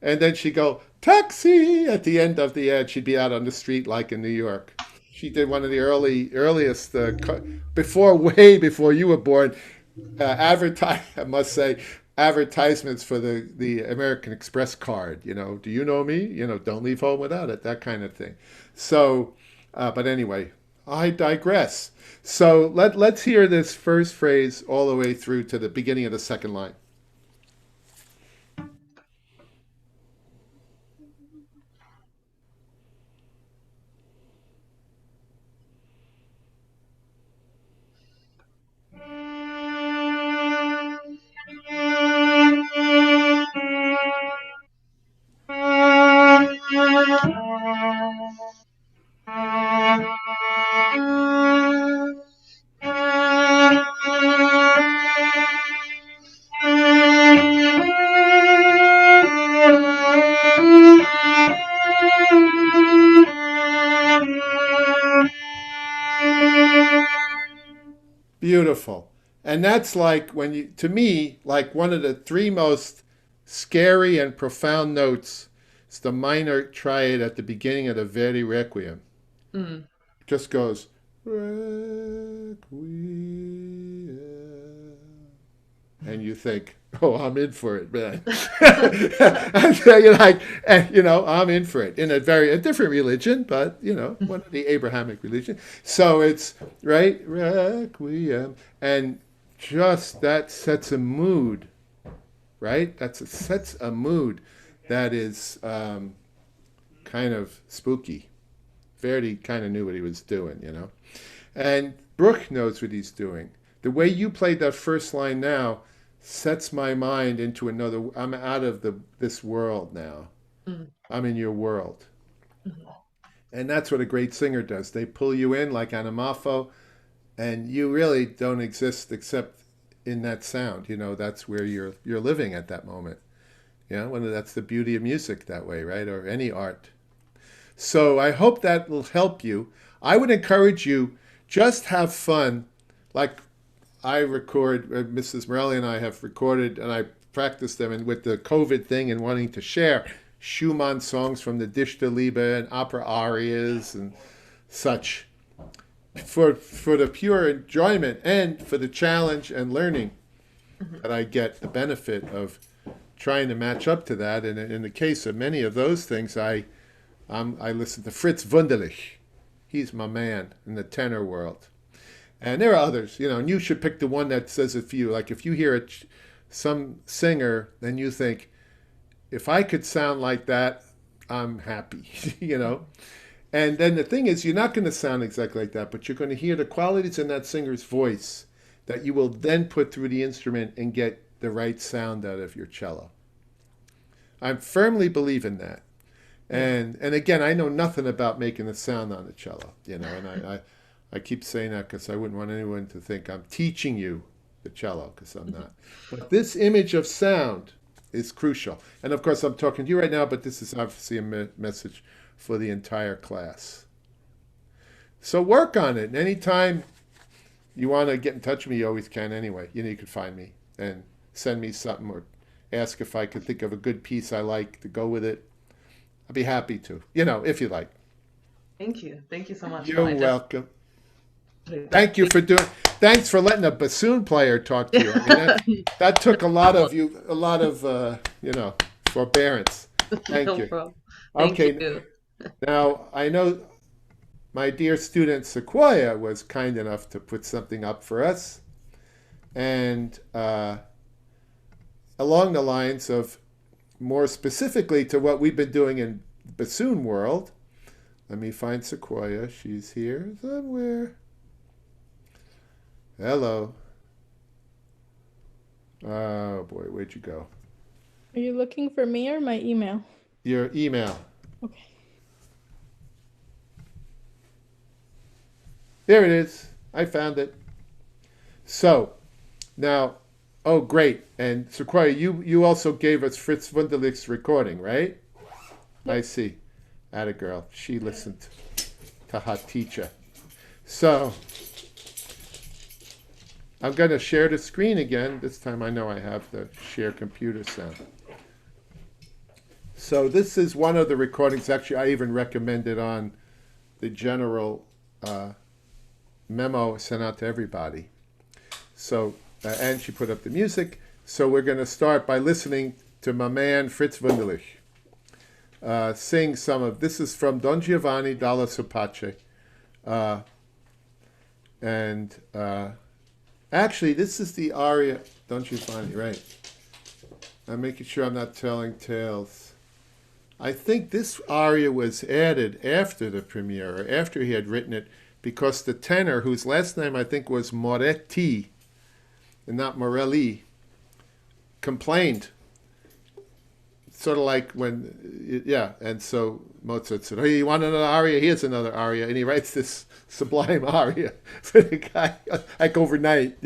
And then she'd go, taxi, at the end of the ad. She'd be out on the street like in New York. She did one of the earliest, way before you were born, I must say, advertisements for the American Express card. Do you know me? Don't leave home without it. That kind of thing. So, but anyway, I digress. So let's hear this first phrase all the way through to the beginning of the second line. Beautiful. And that's like to me, like one of the three most scary and profound notes. It's the minor triad at the beginning of the Verdi Requiem. Mhm. It just goes Requiem. And you think, oh, I'm in for it, man. And so you're like, I'm in for it in a different religion, but one of the Abrahamic religion. So it's right, requiem, and just that sets a mood, right? Sets a mood that is kind of spooky. Verdi kind of knew what he was doing. And Brooke knows what he's doing. The way you played that first line now sets my mind into another. I'm out of this world now. Mhm. I'm in your world. Mhm. And that's what a great singer does. They pull you in like Anamafo, and you really don't exist except in that sound. That's where you're living at that moment. That's the beauty of music that way, right? Or any art. So I hope that will help you. I would encourage you just have fun. Like I record, Mrs. Morelli and I have recorded, and I practiced them, and with the COVID thing and wanting to share, Schumann songs from the Dichter Liebe and opera arias and such, for the pure enjoyment and for the challenge and learning that I get the benefit of trying to match up to that. And in the case of many of those things, I listen to Fritz Wunderlich. He's my man in the tenor world. And there are others, and you should pick the one that says it for you. Like if you hear some singer, then you think, if I could sound like that, I'm happy, And then the thing is, you're not going to sound exactly like that, but you're going to hear the qualities in that singer's voice that you will then put through the instrument and get the right sound out of your cello. I firmly believe in that. And again, I know nothing about making a sound on the cello, and I keep saying that because I wouldn't want anyone to think I'm teaching you the cello, because I'm not. But this image of sound is crucial. And of course, I'm talking to you right now, but this is obviously a message for the entire class. So work on it. And anytime you want to get in touch with me, you always can anyway. You can find me and send me something or ask if I could think of a good piece I like to go with it. I'd be happy to, if you like. Thank you. Thank you so much. You're welcome. Thanks for letting a bassoon player talk to you. I mean, that took a lot of forbearance. Thank you. Problem. Okay. You. Now, I know my dear student Sequoia was kind enough to put something up for us. And along the lines of more specifically to what we've been doing in the bassoon world, let me find Sequoia. She's here somewhere. Hello. Oh, boy, where'd you go? Are you looking for me or my email? Your email. Okay. There it is. I found it. So, now, oh, great. And Sequoia, you also gave us Fritz Wunderlich's recording, right? Yep. I see. Atta girl. She listened to her teacher. So, I'm going to share the screen again. This time I know I have the share computer sound. So this is one of the recordings. Actually, I even recommended on the general memo sent out to everybody. So, and she put up the music. So we're going to start by listening to my man Fritz Wunderlich sing some of, this is from Don Giovanni dalla Supace. Actually, this is the aria, Don Giovanni, right? I'm making sure I'm not telling tales. I think this aria was added after the premiere, or after he had written it, because the tenor, whose last name I think was Moretti, and not Morelli, complained. Sort of like when, and so Mozart said, "Hey, you want another aria? Here's another aria." And he writes this sublime aria for the guy, like overnight,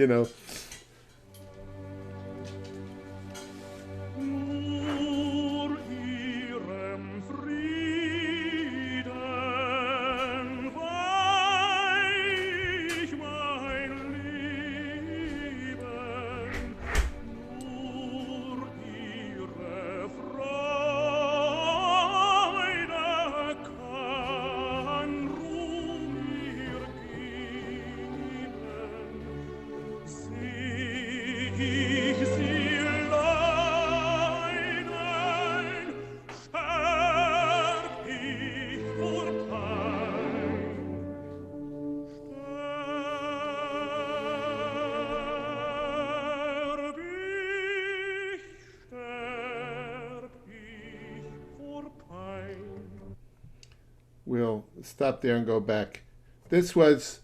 We'll stop there and go back. This was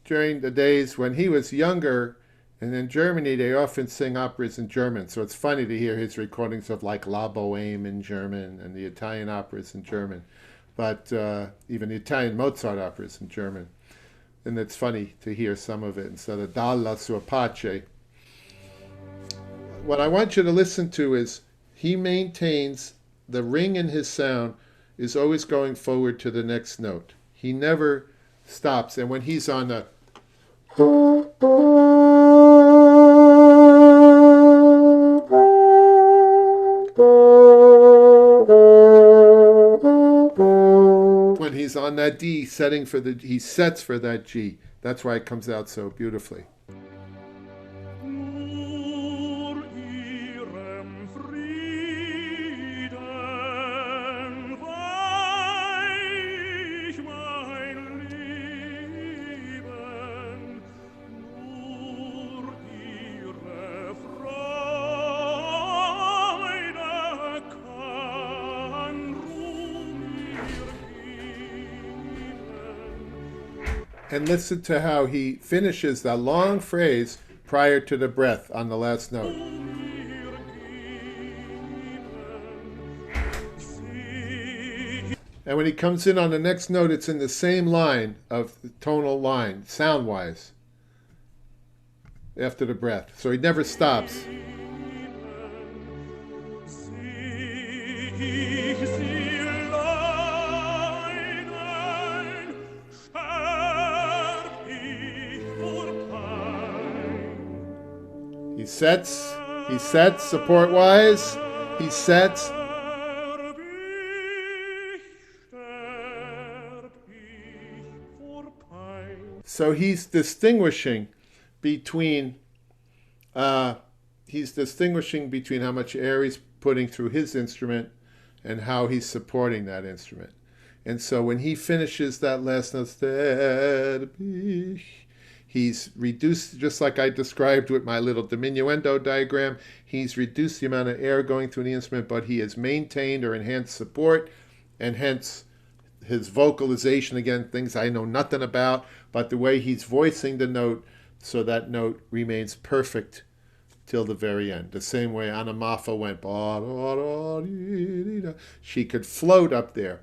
during the days when he was younger, and in Germany they often sing operas in German, so it's funny to hear his recordings of like La Bohème in German and the Italian operas in German, but even the Italian Mozart operas in German. And it's funny to hear some of it instead of Dalla sua pace. What I want you to listen to is he maintains the ring in his sound is always going forward to the next note. He never stops. And when he's on the on that D, he sets for that G. That's why it comes out so beautifully. Nur ihrem Frieden weich mein Leben, nur ihre Freude kann Ruhm ihr geben. And listen to how he finishes that long phrase prior to the breath on the last note. And when he comes in on the next note, it's in the same line of the tonal line, sound-wise, after the breath. So he never stops. He sets support-wise. He sets. So he's distinguishing between how much air he's putting through his instrument and how he's supporting that instrument. And so when he finishes that last note, he's reduced, just like I described with my little diminuendo diagram, he's reduced the amount of air going through the instrument, but he has maintained or enhanced support, and hence his vocalization, again, things I know nothing about, but the way he's voicing the note, so that note remains perfect till the very end. The same way Anamafa went, she could float up there.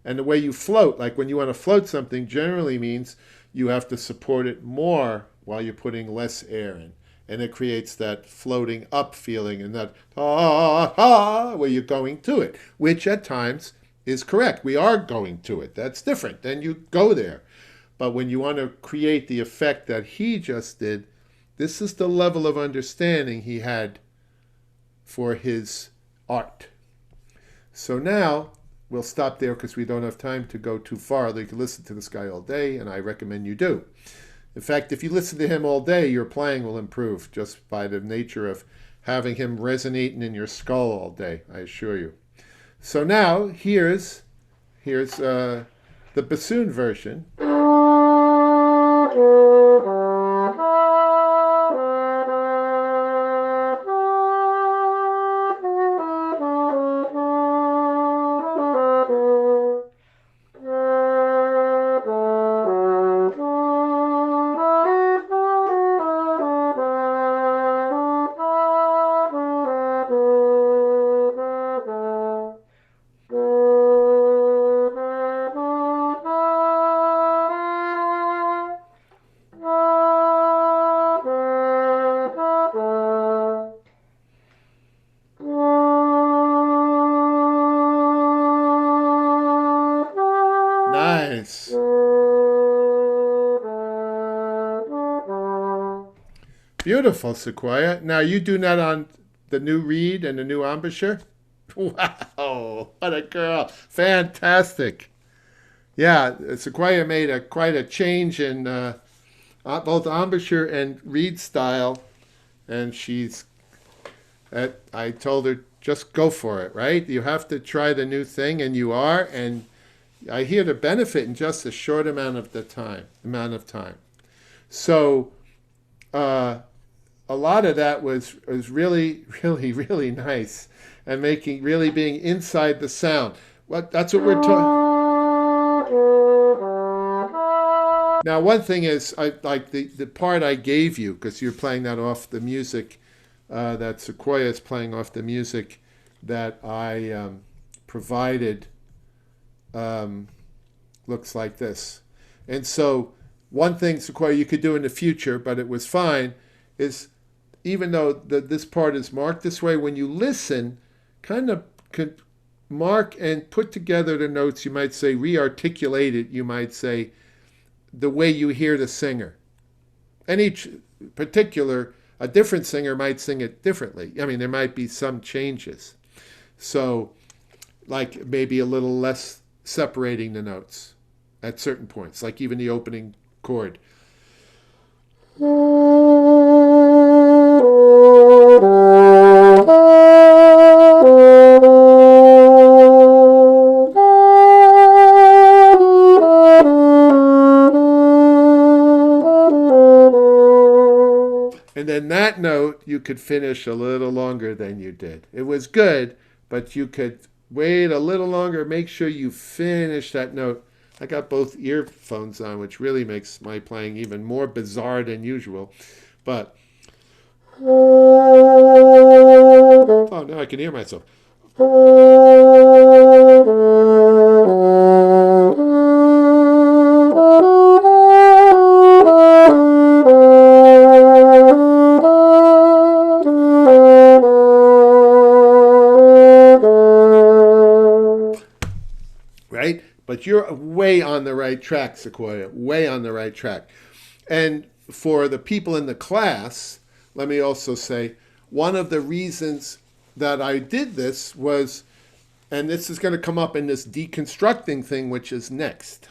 And the way you float, like when you want to float something, generally means you have to support it more while you're putting less air in. And it creates that floating up feeling and that where you're going to it, which at times is correct. We are going to it. That's different. Then you go there. But when you want to create the effect that he just did, this is the level of understanding he had for his art. So now we'll stop there because we don't have time to go too far. You can listen to this guy all day, and I recommend you do. In fact, if you listen to him all day, your playing will improve just by the nature of having him resonating in your skull all day, I assure you. So now, here's the bassoon version. Nice. Beautiful, Sequoia. Now you do that on the new reed and the new embouchure? Wow, what a girl. Fantastic. Yeah, Sequoia made quite a change in both embouchure and reed style. And I told her, just go for it, right? You have to try the new thing, and you are. And I hear the benefit in just a short amount of time. So a lot of that was really, really, really nice, and really being inside the sound. That's what we're talking. Now, one thing is, I like the part I gave you, because you're playing that off the music that Sequoia is playing off the music that I provided. Looks like this. And so one thing, Sequoia, you could do in the future, but it was fine, is even though this part is marked this way, when you listen, kind of could mark and put together the notes. You might say re-articulate it. You might say the way you hear the singer. And each particular, a different singer might sing it differently. I mean, there might be some changes. So like maybe a little less separating the notes. at certain points, like even the opening chord. And then that note, you could finish a little longer than you did. It was good, but you could wait a little longer, make sure you finish that note. I got both earphones on, which really makes my playing even more bizarre than usual. But, oh, now I can hear myself. Right? But you're way on the right track, Sequoia, way on the right track. And for the people in the class, let me also say, one of the reasons that I did this was, and this is going to come up in this deconstructing thing, which is next.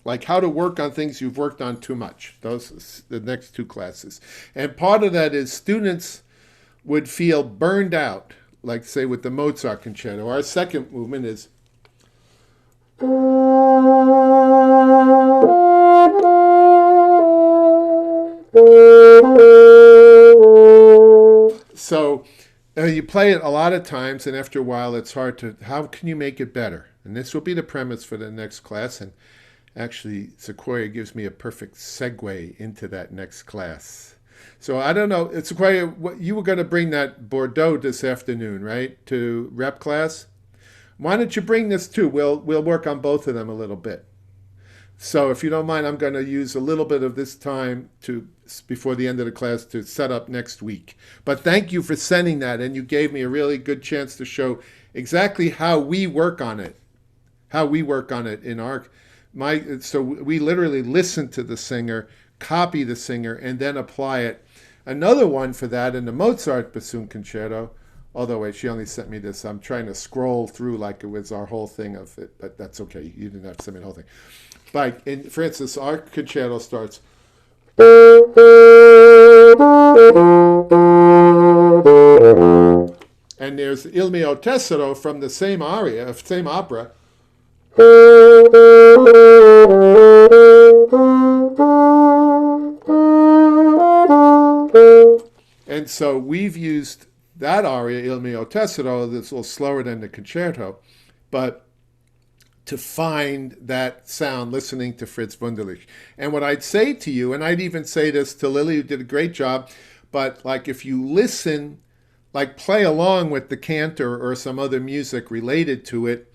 Like how to work on things you've worked on too much. Those are the next two classes. And part of that is students would feel burned out, like say with the Mozart concerto. Our second movement is so you play it a lot of times, and after a while it's hard to, how can you make it better? And this will be the premise for the next class, and actually Sequoia gives me a perfect segue into that next class. So I don't know, Sequoia, you were going to bring that Bordeaux this afternoon, right, to rep class? Why don't you bring this too? We'll work on both of them a little bit. So if you don't mind, I'm going to use a little bit of this time to before the end of the class to set up next week. But thank you for sending that, and you gave me a really good chance to show exactly how we work on it. How we work on it in our so we literally listen to the singer, copy the singer, and then apply it. Another one for that in the Mozart bassoon concerto. Although, wait, she only sent me this. I'm trying to scroll through like it was our whole thing of it, but that's okay. You didn't have to send me the whole thing. But, for instance, our concerto starts. And there's Il mio tessero from the same aria, same opera. And so we've used that aria, Il mio tessero, that's a little slower than the concerto, but to find that sound listening to Fritz Wunderlich. And what I'd say to you, and I'd even say this to Lily, who did a great job, but like if you listen, like play along with the cantor or some other music related to it,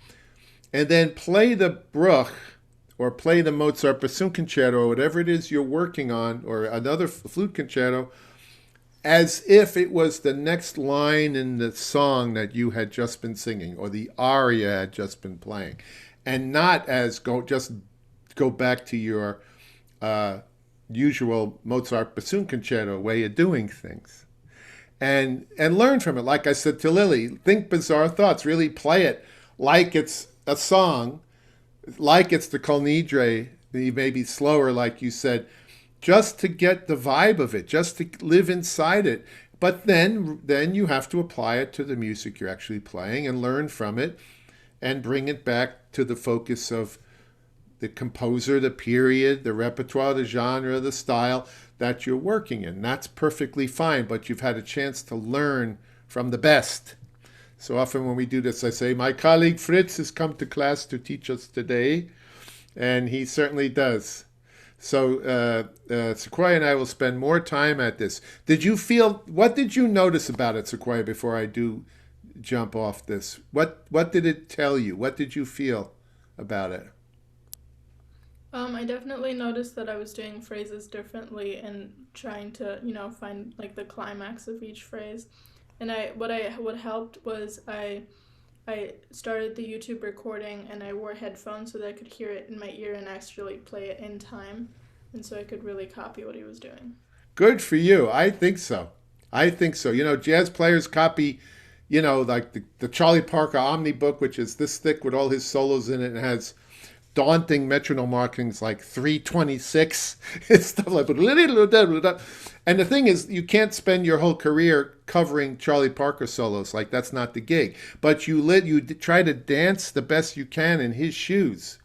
and then play the Bruch or play the Mozart bassoon concerto or whatever it is you're working on, or another flute concerto, as if it was the next line in the song that you had just been singing or the aria had just been playing, and not as just go back to your usual Mozart bassoon concerto way of doing things, and learn from it. Like I said to Lily, think bizarre thoughts, really play it like it's a song, like it's the Kol Nidre, maybe slower, like you said, just to get the vibe of it, just to live inside it. But then you have to apply it to the music you're actually playing and learn from it and bring it back to the focus of the composer, the period, the repertoire, the genre, the style that you're working in. That's perfectly fine, but you've had a chance to learn from the best. So often when we do this, I say, my colleague Fritz has come to class to teach us today, and he certainly does. So Sequoia and I will spend more time at this. What did you notice about it, Sequoia, before I do jump off this? What did it tell you? What did you feel about it? I definitely noticed that I was doing phrases differently and trying to, find like the climax of each phrase. And what helped was I started the YouTube recording and I wore headphones so that I could hear it in my ear and actually play it in time. And so I could really copy what he was doing. Good for you. I think so. Jazz players copy, like the Charlie Parker Omni book, which is this thick with all his solos in it and has daunting metronome markings like 326 and stuff like that. And the thing is, you can't spend your whole career covering Charlie Parker solos. Like, that's not the gig. But you try to dance the best you can in his shoes,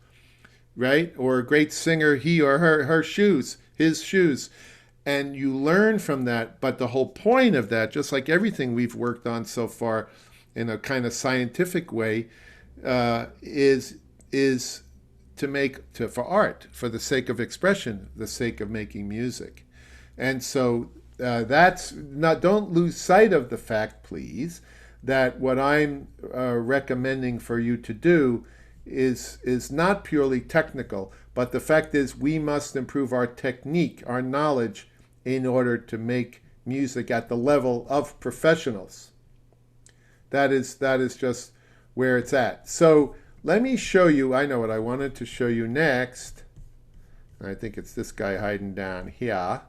right? Or a great singer, he or her shoes, his shoes. And you learn from that. But the whole point of that, just like everything we've worked on so far in a kind of scientific way, is for art, for the sake of expression, the sake of making music. And so that's not, don't lose sight of the fact, please, that what I'm recommending for you to do is not purely technical, but the fact is we must improve our technique, our knowledge, in order to make music at the level of professionals. That is just where it's at. So let me show you, I know what I wanted to show you next. I think it's this guy hiding down here.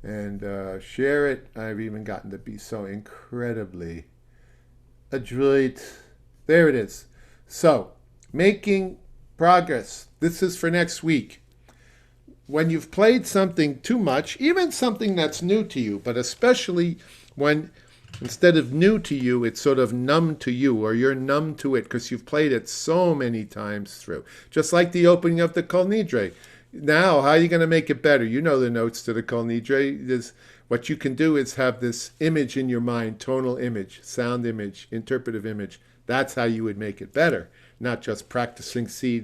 And share it. I've even gotten to be so incredibly adroit. There it is. So, making progress. This is for next week. When you've played something too much, even something that's new to you, but especially when instead of new to you, it's sort of numb to you, or you're numb to it because you've played it so many times through. Just like the opening of the Kol Nidre. Now, how are you going to make it better? You know the notes to the Kol Nidre. What you can do is have this image in your mind, tonal image, sound image, interpretive image. That's how you would make it better, not just practicing C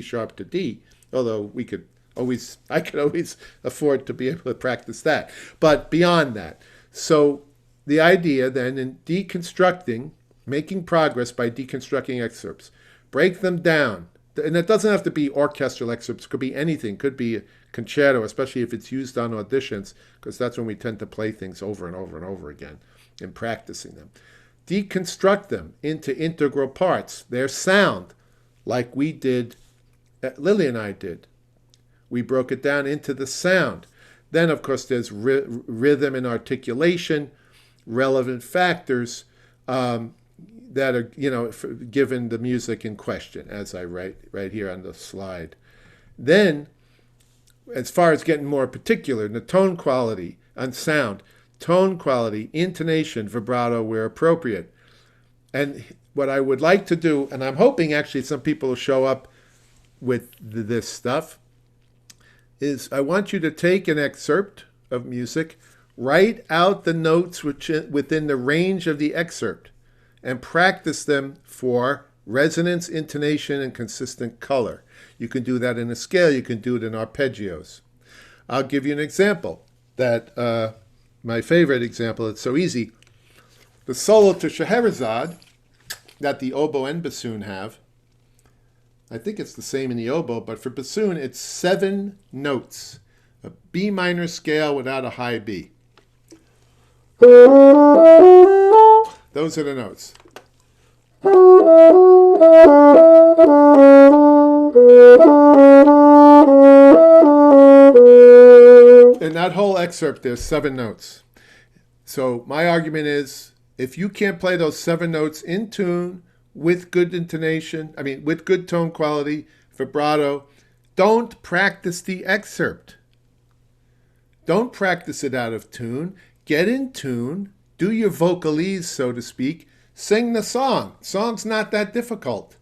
sharp to D, although I could always afford to be able to practice that. But beyond that, so the idea then in deconstructing, making progress by deconstructing excerpts, break them down. And it doesn't have to be orchestral excerpts. It could be anything. It could be a concerto, especially if it's used on auditions, because that's when we tend to play things over and over and over again in practicing them. Deconstruct them into integral parts, their sound, like we did, Lily and I did. We broke it down into the sound. Then, of course, there's rhythm and articulation, relevant factors, that are, given the music in question, as I write right here on the slide. Then, as far as getting more particular, the tone quality and sound, tone quality, intonation, vibrato where appropriate. And what I would like to do, and I'm hoping actually some people will show up with this stuff, is I want you to take an excerpt of music, write out the notes within the range of the excerpt, and practice them for resonance, intonation, and consistent color. You can do that in a scale. You can do it in arpeggios. I'll give you an example that, my favorite example, it's so easy. The solo to Scheherazade that the oboe and bassoon have, I think it's the same in the oboe, but for bassoon, it's 7 notes. A B minor scale without a high B. Those are the notes. In that whole excerpt, there's 7 notes. So my argument is, if you can't play those 7 notes in tune with good intonation, with good tone quality, vibrato, don't practice the excerpt. Don't practice it out of tune. Get in tune. Do your vocalese, so to speak. Sing the song. Song's not that difficult.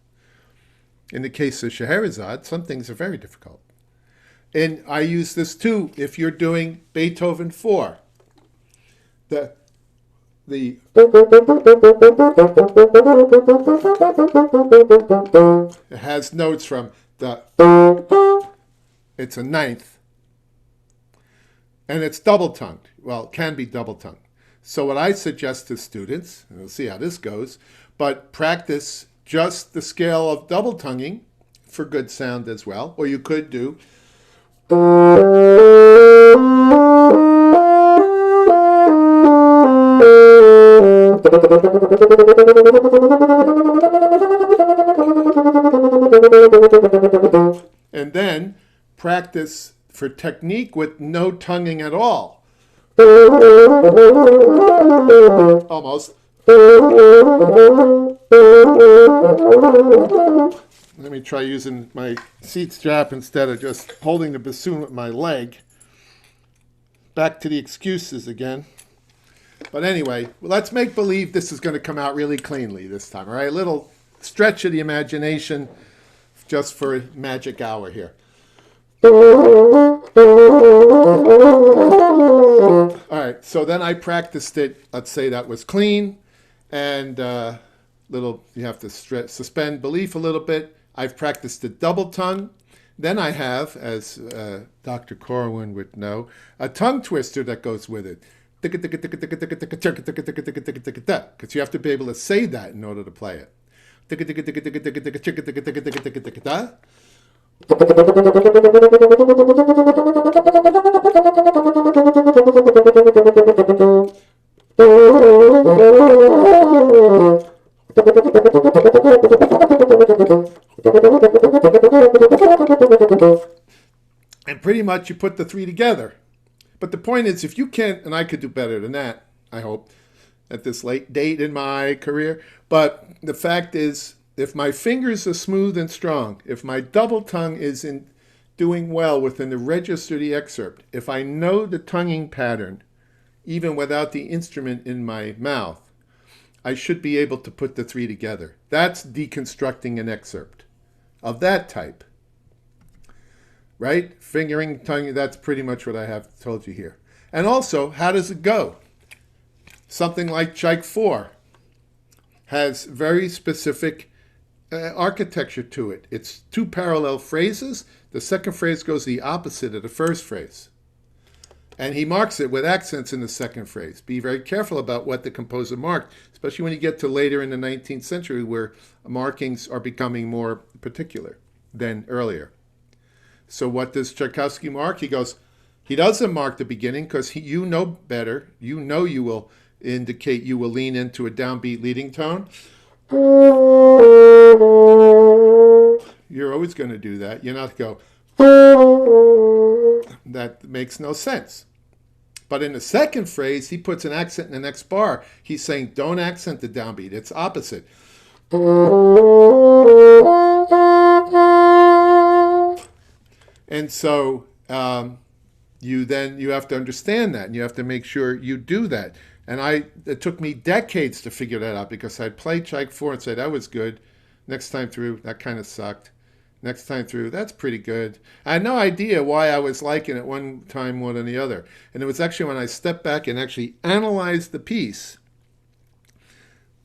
In the case of Scheherazade, some things are very difficult. And I use this too if you're doing Beethoven 4. It has notes from it's a ninth. And it's double-tongued. Well, it can be double-tongued. So what I suggest to students, and we'll see how this goes, but practice just the scale of double-tonguing for good sound as well. Or you could do and then practice for technique with no tonguing at all. Almost. Let me try using my seat strap instead of just holding the bassoon with my leg. Back to the excuses again. But anyway, let's make believe this is going to come out really cleanly this time, all right? A little stretch of the imagination just for a magic hour here. All right, so then I practiced it. Let's say that was clean, and you have to suspend belief a little bit. I've practiced the double tongue. Then I have, as Dr. Corwin would know, a tongue twister that goes with it. Because you have to be able to say that in order to play it. And pretty much you put the three together. But the point is, if you can't, and I could do better than that, I hope, at this late date in my career, but the fact is, if my fingers are smooth and strong, if my double tongue is doing well within the register of the excerpt, if I know the tonguing pattern, even without the instrument in my mouth, I should be able to put the three together. That's deconstructing an excerpt of that type. Right? Fingering, tongue, that's pretty much what I have told you here. And also, how does it go? Something like Tchaik 4 has very specific architecture to it. It's two parallel phrases. The second phrase goes the opposite of the first phrase. And he marks it with accents in the second phrase. Be very careful about what the composer marked, especially when you get to later in the 19th century where markings are becoming more particular than earlier. So what does Tchaikovsky mark? He doesn't mark the beginning because you know better. You know you will indicate you will lean into a downbeat leading tone. You're always going to do that. You're not going to go, that makes no sense. But in the second phrase, he puts an accent in the next bar. He's saying, don't accent the downbeat. It's opposite. And so you have to understand that, and you have to make sure you do that. And it took me decades to figure that out because I'd play Tchaik 4 and say, that was good. Next time through, that kind of sucked. Next time through, that's pretty good. I had no idea why I was liking it one time more than the other. And it was actually when I stepped back and actually analyzed the piece,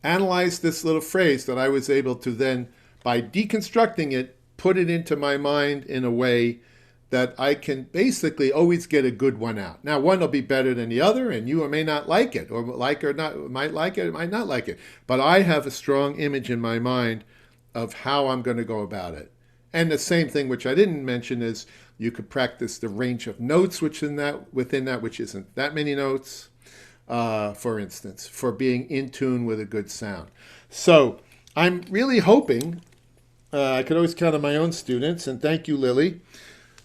analyzed this little phrase, that I was able to then, by deconstructing it, put it into my mind in a way that I can basically always get a good one out. Now, one will be better than the other, and you may not like it, or like or not, might like it, might not like it. But I have a strong image in my mind of how I'm going to go about it. And the same thing, which I didn't mention, is you could practice the range of notes within that, which isn't that many notes, for instance, for being in tune with a good sound. So I'm really hoping I could always count on my own students, and thank you, Lily.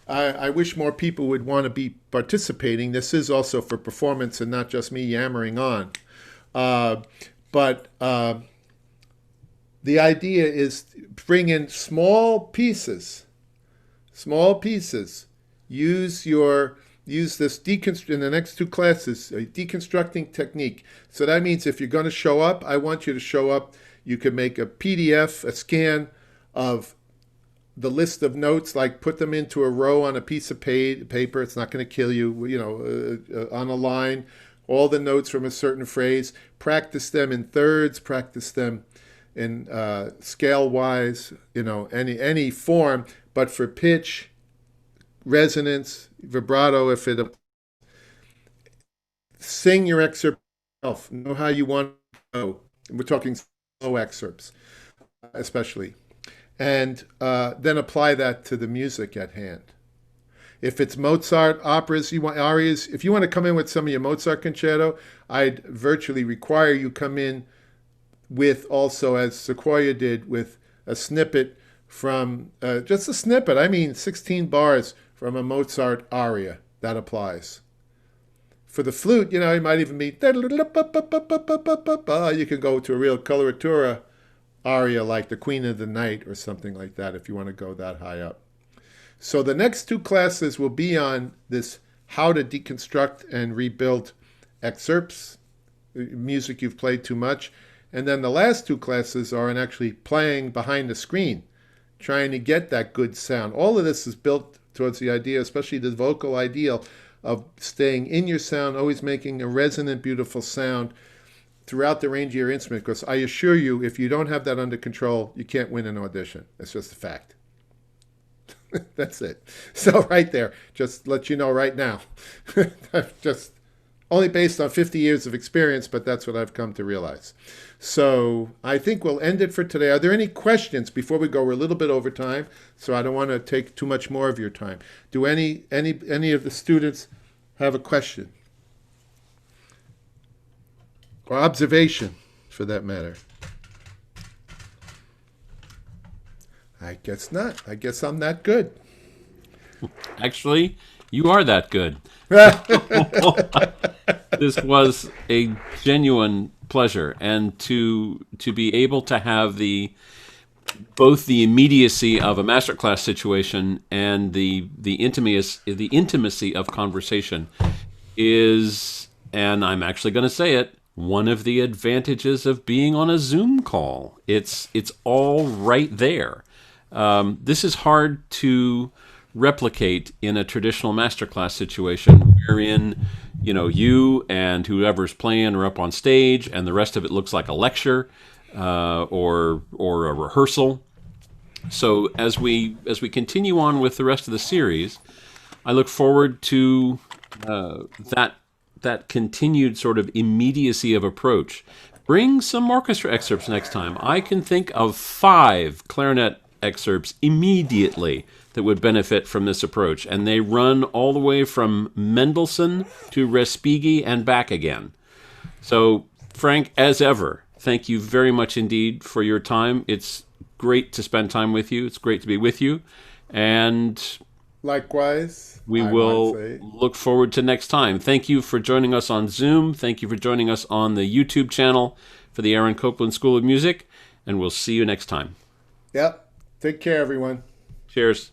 I wish more people would want to be participating. This is also for performance and not just me yammering on. But the idea is bring in small pieces. Use this in the next two classes, a deconstructing technique. So that means if you're going to show up, I want you to show up. You can make a PDF, a scan of the list of notes, like put them into a row on a piece of paper. It's not going to kill you, on a line. All the notes from a certain phrase. Practice them in thirds. Practice them in scale-wise, any form. But for pitch, resonance, vibrato, sing your excerpt yourself. Know how you want to go. We're talking slow excerpts, especially. And then apply that to the music at hand. If it's Mozart, operas, you want arias, if you want to come in with some of your Mozart concerto, I'd virtually require you come in with also, as Sequoia did, with a snippet from, just a snippet, 16 bars from a Mozart aria. That applies. For the flute, it might even be, you can go to a real coloratura aria like the Queen of the Night or something like that if you want to go that high up. So the next two classes will be on this how to deconstruct and rebuild excerpts, music you've played too much. And then the last two classes are on actually playing behind the screen, trying to get that good sound. All of this is built towards the idea, especially the vocal ideal, of staying in your sound, always making a resonant, beautiful sound throughout the range of your instrument. Because I assure you, if you don't have that under control, you can't win an audition. It's just a fact. That's it. So right there, just let you know right now. Just only based on 50 years of experience, but that's what I've come to realize. So I think we'll end it for today. Are there any questions before we go? We're a little bit over time, so I don't want to take too much more of your time. Do any of the students have a question? Or observation, for that matter? I guess not. I guess I'm that good. Actually, you are that good. This was a genuine pleasure, and to be able to have both the immediacy of a masterclass situation and the intimacy of conversation is, and I'm actually going to say it, one of the advantages of being on a Zoom call. It's all right there. This is hard to replicate in a traditional masterclass situation wherein, you and whoever's playing are up on stage and the rest of it looks like a lecture or a rehearsal. So as we continue on with the rest of the series, I look forward to that continued sort of immediacy of approach. Bring some orchestra excerpts next time. I can think of 5 clarinet excerpts immediately that would benefit from this approach, and they run all the way from Mendelssohn to Respighi and back again. So, Frank, as ever, thank you very much indeed for your time. It's great to spend time with you. It's great to be with you, and likewise, we will look forward to next time. Thank you for joining us on Zoom. Thank you for joining us on the YouTube channel for the Aaron Copland School of Music, and we'll see you next time. Yep. Take care, everyone. Cheers.